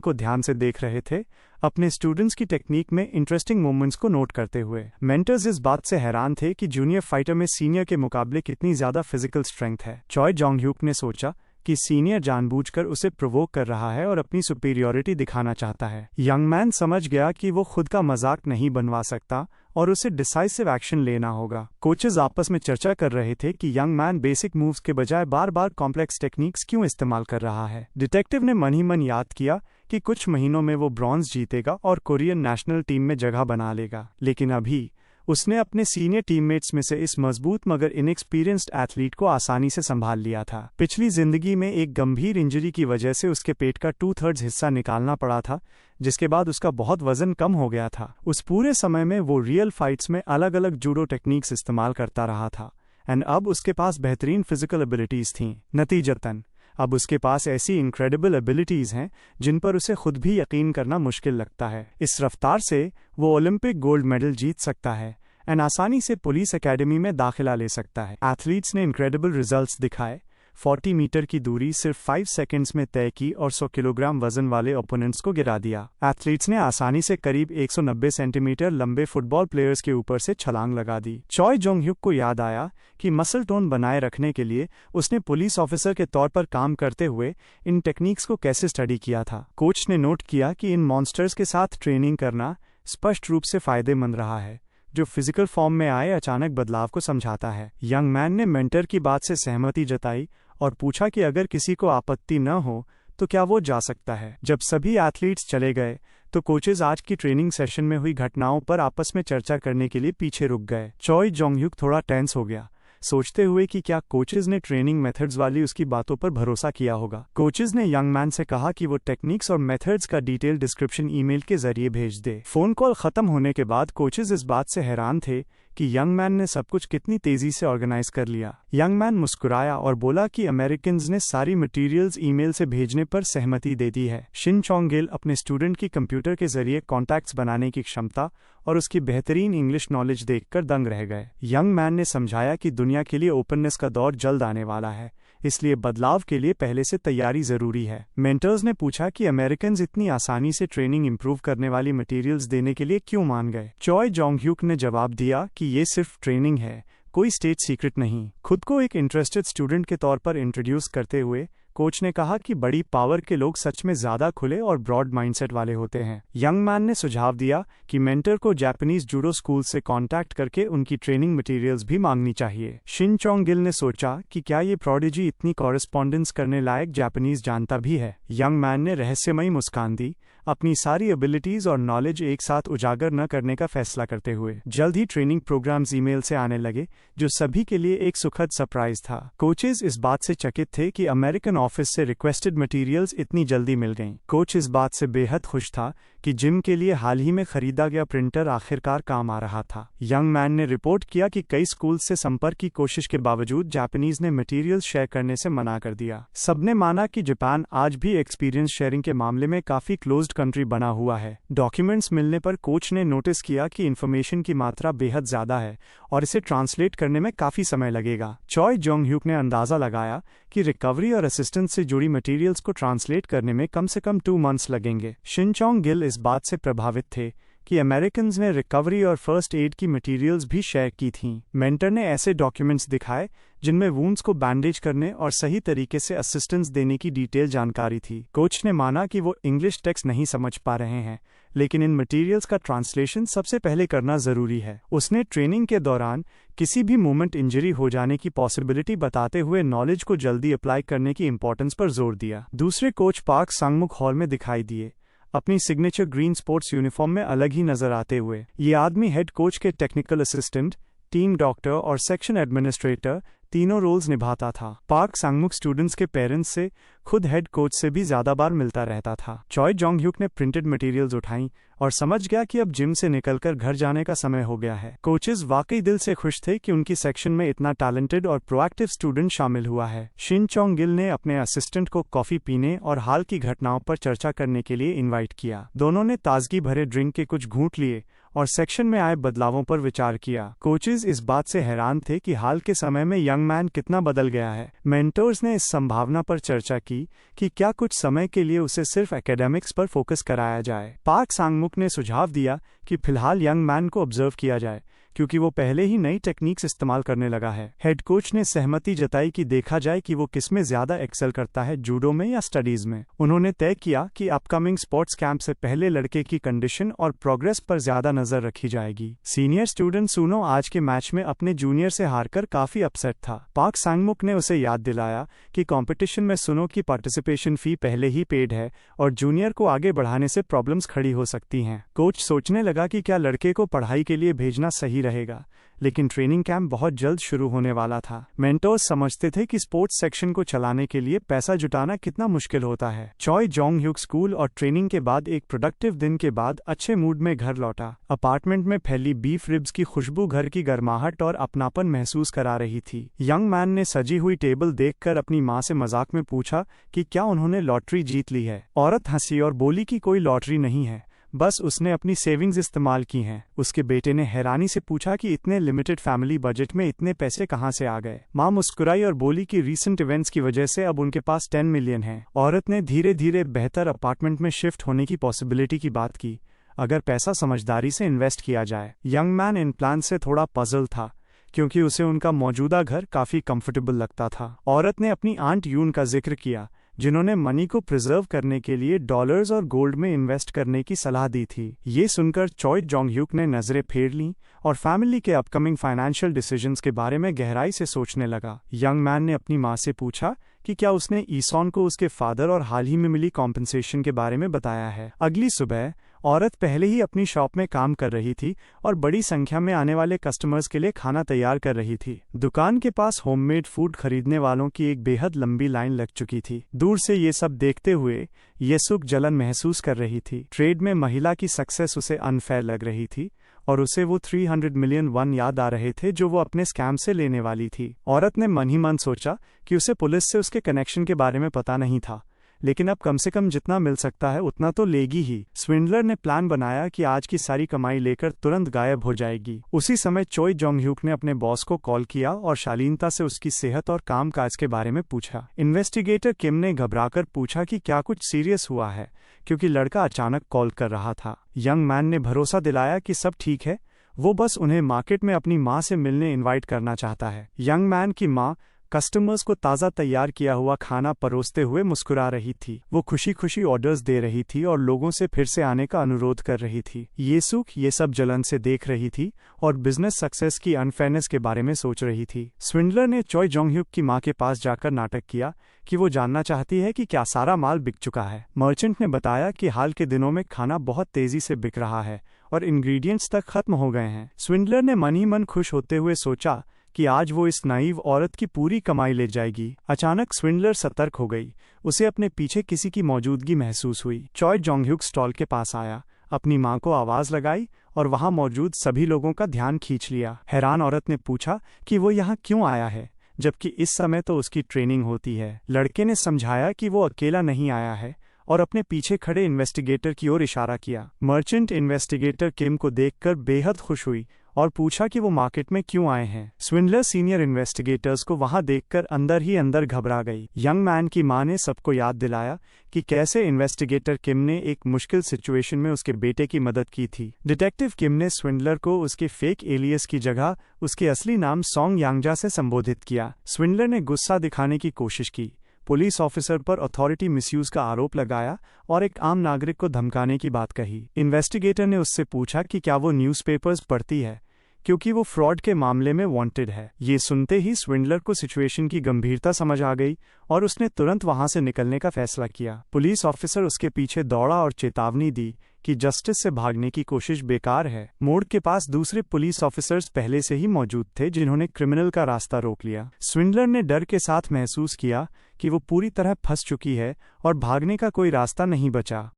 को ध्यान से देख रहे थे, अपने स्टूडेंट्स की टेक्निक में इंटरेस्टिंग मोमेंट्स को नोट करते हुए। मेंटर्स इस बात से हैरान थे कि जूनियर फाइटर में सीनियर के मुकाबले कितनी ज्यादा फिजिकल स्ट्रेंथ है। चॉय जोंग ह्यूक ने सोचा कि सीनियर जानबूझकर उसे प्रोवोक कर रहा है और अपनी सुपीरियरिटी दिखाना चाहता है। यंग मैन समझ गया कि वो खुद का मजाक नहीं बनवा सकता और उसे डिसाइसिव एक्शन लेना होगा। कोचेज आपस में चर्चा कर रहे थे कि यंग मैन बेसिक मूव्स के बजाय बार बार कॉम्प्लेक्स टेक्निक्स क्यों इस्तेमाल कर रहा है। डिटेक्टिव ने मन ही मन याद किया कि कुछ महीनों में वो ब्रॉन्ज जीतेगा और कोरियन नेशनल टीम में जगह बना लेगा, लेकिन अभी उसने अपने सीनियर टीममेट्स में से इस मजबूत मगर इनएक्सपीरियंस्ड एथलीट को आसानी से संभाल लिया था। पिछली जिंदगी में एक गंभीर इंजरी की वजह से उसके पेट का 2/3 हिस्सा निकालना पड़ा था, जिसके बाद उसका बहुत वजन कम हो गया था। उस पूरे समय में वो रियल फाइट्स में अलग अलग जूडो टेक्निक्स इस्तेमाल करता रहा था एंड अब उसके पास बेहतरीन फिजिकल एबिलिटीज थीं। नतीजतन अब उसके पास ऐसी इनक्रेडिबल एबिलिटीज हैं जिन पर उसे खुद भी यकीन करना मुश्किल लगता है। इस रफ्तार से वो ओलंपिक गोल्ड मेडल जीत सकता है एंड आसानी से पुलिस एकेडमी में दाखिला ले सकता है। एथलीट्स ने इनक्रेडिबल रिजल्ट्स दिखाए, 40 मीटर की दूरी सिर्फ 5 सेकंड्स में तय की और 100 किलोग्राम वजन वाले ओपोनेंट्स को गिरा दिया। एथलीट्स ने आसानी से करीब 190 सेंटीमीटर लंबे फुटबॉल प्लेयर्स के ऊपर से छलांग लगा दी। चॉय जोंग ह्यूक को याद आया कि मसल टोन बनाए रखने के लिए उसने पुलिस ऑफिसर के तौर पर काम करते हुए इन टेक्निक्स को कैसे स्टडी किया था। कोच ने नोट किया कि इन मॉन्स्टर्स के साथ ट्रेनिंग करना स्पष्ट रूप से फायदेमंद रहा है, जो फिजिकल फॉर्म में आए अचानक बदलाव को समझाता है। यंग मैन ने मेंटर की बात से सहमति जताई और पूछा कि अगर किसी को आपत्ति न हो तो क्या वो जा सकता है। जब सभी एथलीट्स चले गए तो कोचेज आज की ट्रेनिंग सेशन में हुई घटनाओं पर आपस में चर्चा करने के लिए पीछे रुक गए। चॉय जोंग ह्यूक थोड़ा टेंस हो गया, सोचते हुए कि क्या कोचेज ने ट्रेनिंग मेथड्स वाली उसकी बातों पर भरोसा किया होगा। कोचेज ने यंग मैन से कहा कि वो टेक्निक्स और मेथड्स का डिटेल डिस्क्रिप्शन ईमेल के जरिए भेज दे। फोन कॉल खत्म होने के बाद कोचेज इस बात से हैरान थे कि यंग मैन ने सब कुछ कितनी तेजी से ऑर्गेनाइज कर लिया। यंग मैन मुस्कुराया और बोला कि अमेरिकन्स ने सारी मटेरियल्स ईमेल से भेजने पर सहमति दे दी है। शिन चोंग गिल अपने स्टूडेंट की कंप्यूटर के जरिए कॉन्टैक्ट्स बनाने की क्षमता और उसकी बेहतरीन इंग्लिश नॉलेज देखकर दंग रह गए। यंग मैन ने समझाया कि दुनिया के लिए ओपननेस का दौर जल्द आने वाला है, इसलिए बदलाव के लिए पहले से तैयारी जरूरी है। मेंटर्स ने पूछा कि अमेरिकन्स इतनी आसानी से ट्रेनिंग इंप्रूव करने वाली मटेरियल्स देने के लिए क्यों मान गए। चॉय जोंग ह्यूक ने जवाब दिया कि ये सिर्फ ट्रेनिंग है, कोई स्टेट सीक्रेट नहीं। खुद को एक इंटरेस्टेड स्टूडेंट के तौर पर इंट्रोड्यूस करते हुए कोच ने कहा कि बड़ी पावर के लोग सच में ज्यादा खुले और ब्रॉड माइंडसेट वाले होते हैं। यंग मैन ने सुझाव दिया कि मेंटर को जापानीज जूडो स्कूल से कांटेक्ट करके उनकी ट्रेनिंग मटेरियल्स भी मांगनी चाहिए। शिन चोंग गिल ने सोचा कि क्या ये प्रोडिजी इतनी कॉरेस्पॉन्डेंस करने लायक जापानीज जानता भी है। यंग मैन ने रहस्यमयी मुस्कान दी, अपनी सारी एबिलिटीज और नॉलेज एक साथ उजागर न करने का फैसला करते हुए। जल्द ही ट्रेनिंग प्रोग्राम्स ईमेल से आने लगे, जो सभी के लिए एक सुखद सरप्राइज था। कोचेज इस बात से चकित थे कि अमेरिकन ऑफिस से रिक्वेस्टेड मटेरियल्स इतनी जल्दी मिल गईं। कोच इस बात से बेहद खुश था कि जिम के लिए हाल ही में खरीदा गया प्रिंटर आखिरकार काम आ रहा था। यंग मैन ने रिपोर्ट किया कि कई स्कूल से संपर्क की कोशिश के बावजूद जापानीज ने मटेरियल्स शेयर करने से मना कर दिया। सबने माना कि जापान आज भी एक्सपीरियंस शेयरिंग के मामले में काफी क्लोज्ड कंट्री बना हुआ है। डॉक्यूमेंट्स मिलने पर कोच ने नोटिस किया कि इन्फॉर्मेशन की मात्रा बेहद ज्यादा है और इसे ट्रांसलेट करने में काफी समय लगेगा। चॉय जोंग ह्यूक ने अंदाजा लगाया कि रिकवरी और असिस्टेंस से जुड़ी मटेरियल्स को ट्रांसलेट करने में कम से कम 2 मंथ्स लगेंगे। शिन चोंग गिल इस बात से प्रभावित थे कि अमेरिकन्स ने रिकवरी और फर्स्ट एड की मटेरियल्स भी शेयर की थीं। मेंटर ने ऐसे डॉक्यूमेंट्स दिखाए जिनमें वुंड्स को बैंडेज करने और सही तरीके से असिस्टेंस देने की डिटेल जानकारी थी। कोच ने माना कि वो इंग्लिश टेक्स्ट नहीं समझ पा रहे हैं, लेकिन इन मटेरियल्स का ट्रांसलेशन सबसे पहले करना जरूरी है। उसने ट्रेनिंग के दौरान किसी भी मोमेंट इंजरी हो जाने की पॉसिबिलिटी बताते हुए नॉलेज को जल्दी अप्लाई करने की इंपॉर्टेंस पर जोर दिया। दूसरे कोच पार्क सांगमुक हॉल में दिखाई दिए, अपनी सिग्नेचर ग्रीन स्पोर्ट्स यूनिफॉर्म में अलग ही नजर आते हुए। ये आदमी हेड कोच के टेक्निकल असिस्टेंट, टीम डॉक्टर और सेक्शन एडमिनिस्ट्रेटर तीनों रोल्स निभाता था। पार्क सांगमुक स्टूडेंट्स के पेरेंट्स से, खुद हेड कोच से भी ज्यादा बार मिलता रहता था। चॉय जोंग ह्यूक ने प्रिंटेड मटेरियल्स उठाई और समझ गया कि अब जिम से निकलकर घर जाने का समय हो गया है। कोचेस वाकई दिल से खुश थे कि उनकी सेक्शन में इतना टैलेंटेड और प्रोएक्टिव स्टूडेंट शामिल हुआ है। शिन चोंग गिल ने अपने असिस्टेंट को कॉफी पीने और हाल की घटनाओं पर चर्चा करने के लिए इनवाइट किया। दोनों ने ताजगी भरे ड्रिंक के कुछ घूंट लिए और सेक्शन में आए बदलावों पर विचार किया। कोचेस इस बात से हैरान थे कि हाल के समय में यंग मैन कितना बदल गया है। मेंटर्स ने इस संभावना पर चर्चा की कि क्या कुछ समय के लिए उसे सिर्फ एकेडमिक्स पर फोकस कराया जाए। पार्क सांगमुक ने सुझाव दिया कि फिलहाल यंग मैन को ऑब्जर्व किया जाए, क्योंकि वो पहले ही नई टेक्निक्स इस्तेमाल करने लगा है। हेड कोच ने सहमति जताई कि देखा जाए कि वो किसमें ज्यादा एक्सेल करता है, जूडो में या स्टडीज में। उन्होंने तय किया कि अपकमिंग स्पोर्ट्स कैंप से पहले लड़के की कंडीशन और प्रोग्रेस पर ज्यादा नजर रखी जाएगी। सीनियर स्टूडेंट सुनो आज के मैच में अपने जूनियर से हारकर काफी अपसेट था। पार्क सांगमुक ने उसे याद दिलाया कि कंपटीशन में सुनो की पार्टिसिपेशन फी पहले ही पेड है और जूनियर को आगे बढ़ाने से प्रॉब्लम्स खड़ी हो सकती हैं। कोच सोचने लगा कि क्या लड़के को पढ़ाई के लिए भेजना सही रहेगा, लेकिन ट्रेनिंग कैंप बहुत जल्द शुरू होने वाला था। मेंटर्स समझते थे कि स्पोर्ट्स सेक्शन को चलाने के लिए पैसा जुटाना कितना मुश्किल होता है। चॉय जोंग ह्यूक स्कूल और ट्रेनिंग के बाद एक प्रोडक्टिव दिन के बाद अच्छे मूड में घर लौटा। अपार्टमेंट में फैली बीफ रिब्स की खुशबू घर की गर्माहट और अपनापन महसूस करा रही थी। यंग मैन ने सजी हुई टेबल देखकर अपनी माँ से मजाक में पूछा कि क्या उन्होंने लॉटरी जीत ली है। औरत हंसी और बोली कि कोई लॉटरी नहीं है, बस उसने अपनी सेविंग्स इस्तेमाल की हैं। उसके बेटे ने हैरानी से पूछा कि इतने लिमिटेड फैमिली बजट में इतने पैसे कहाँ से आ गए। माँ मुस्कुराई और बोली कि रीसेंट इवेंट्स की वजह से अब उनके पास 10 मिलियन है। औरत ने धीरे धीरे बेहतर अपार्टमेंट में शिफ्ट होने की पॉसिबिलिटी की बात की, अगर पैसा समझदारी से इन्वेस्ट किया जाए। यंग मैन इन प्लान से थोड़ा पजल था, क्योंकि उसे उनका मौजूदा घर काफी कंफर्टेबल लगता था। औरत ने अपनी आंट यून का जिक्र किया, जिन्होंने मनी को प्रिजर्व करने के लिए डॉलर्स और गोल्ड में इन्वेस्ट करने की सलाह दी थी। ये सुनकर चॉय जोंग ह्यूक ने नजरें फेर लीं और फैमिली के अपकमिंग फाइनेंशियल डिसीजंस के बारे में गहराई से सोचने लगा। यंग मैन ने अपनी माँ से पूछा कि क्या उसने ईसॉन को उसके फादर और हाल ही में मिली कॉम्पनसेशन के बारे में बताया है। अगली सुबह औरत पहले ही अपनी शॉप में काम कर रही थी और बड़ी संख्या में आने वाले कस्टमर्स के लिए खाना तैयार कर रही थी। दुकान के पास होममेड फूड खरीदने वालों की एक बेहद लंबी लाइन लग चुकी थी। दूर से ये सब देखते हुए ये सुख जलन महसूस कर रही थी। ट्रेड में महिला की सक्सेस उसे अनफेयर लग रही थी और उसे वो 300 मिलियन वन याद आ रहे थे जो वो अपने स्कैम से लेने वाली थी। औरत ने मन ही मन सोचा कि उसे पुलिस से उसके कनेक्शन के बारे में पता नहीं था, लेकिन अब कम से कम जितना मिल सकता है उतना तो लेगी ही। स्विंडलर ने प्लान बनाया कि आज की सारी कमाई लेकर तुरंत गायब हो जाएगी। उसी समय चॉय जोंग ह्यूक ने अपने बॉस को कॉल किया और शालीनता से उसकी सेहत और कामकाज के बारे में पूछा। इन्वेस्टिगेटर किम ने घबराकर पूछा कि क्या कुछ सीरियस हुआ है, क्योंकि लड़का अचानक कॉल कर रहा था। यंग मैन ने भरोसा दिलाया कि सब ठीक है, वो बस उन्हें मार्केट में अपनी माँ से मिलने इन्वाइट करना चाहता है। यंग मैन की माँ कस्टमर्स को ताज़ा तैयार किया हुआ खाना परोसते हुए मुस्कुरा रही थी। वो खुशी खुशी ऑर्डर्स दे रही थी और लोगों से फिर से आने का अनुरोध कर रही थी। ये सुख ये सब जलन से देख रही थी और बिजनेस सक्सेस की अनफेयरनेस के बारे में सोच रही थी। स्विंडलर ने चॉय जोंग ह्यूक की मां के पास जाकर नाटक किया कि वो जानना चाहती है कि क्या सारा माल बिक चुका है। मर्चेंट ने बताया कि हाल के दिनों में खाना बहुत तेजी से बिक रहा है और इंग्रेडिएंट्स तक खत्म हो गए हैं। स्विंडलर ने मन ही मन खुश होते हुए सोचा कि आज वो इस नाइव औरत की पूरी कमाई ले जाएगी। अचानक स्विंडलर सतर्क हो गई। उसे अपने पीछे किसी की मौजूदगी महसूस हुई। चॉय जोंग ह्यूक स्टॉल के पास आया, अपनी मां को आवाज लगाई और वहां मौजूद सभी लोगों का ध्यान खींच लिया। हैरान औरत ने पूछा कि वो यहाँ क्यों आया है, जबकि इस समय तो उसकी ट्रेनिंग होती है। लड़के ने समझाया कि वो अकेला नहीं आया है और अपने पीछे खड़े इन्वेस्टिगेटर की ओर इशारा किया। मर्चेंट इन्वेस्टिगेटर किम को देखकर बेहद खुश हुई और पूछा कि वो मार्केट में क्यों आए हैं। स्विंडलर सीनियर इन्वेस्टिगेटर्स को वहां देखकर अंदर ही अंदर घबरा गई। यंग मैन की मां ने सबको याद दिलाया कि कैसे इन्वेस्टिगेटर किम ने एक मुश्किल सिचुएशन में उसके बेटे की मदद की थी। डिटेक्टिव किम ने स्विंडलर को उसके फेक एलियस की जगह उसके असली नाम सोंग यांगजा से संबोधित किया। स्विंडलर ने गुस्सा दिखाने की कोशिश की, पुलिस ऑफिसर पर अथॉरिटी मिसयूज का आरोप लगाया और एक आम नागरिक को धमकाने की बात कही। इन्वेस्टिगेटर ने उससे पूछा कि क्या वो न्यूज़पेपर्स पढ़ती है, क्योंकि वो फ्रॉड के मामले में वांटेड है। ये सुनते ही स्विंडलर को सिचुएशन की गंभीरता समझ आ गई और उसने तुरंत वहां से निकलने का फैसला किया। पुलिस ऑफिसर उसके पीछे दौड़ा और चेतावनी दी कि जस्टिस से भागने की कोशिश बेकार है। मोड़ के पास दूसरे पुलिस ऑफिसर्स पहले से ही मौजूद थे जिन्होंने क्रिमिनल का रास्ता रोक लिया। स्विंडलर ने डर के साथ महसूस किया कि वो पूरी तरह फंस चुकी है और भागने का कोई रास्ता नहीं बचा।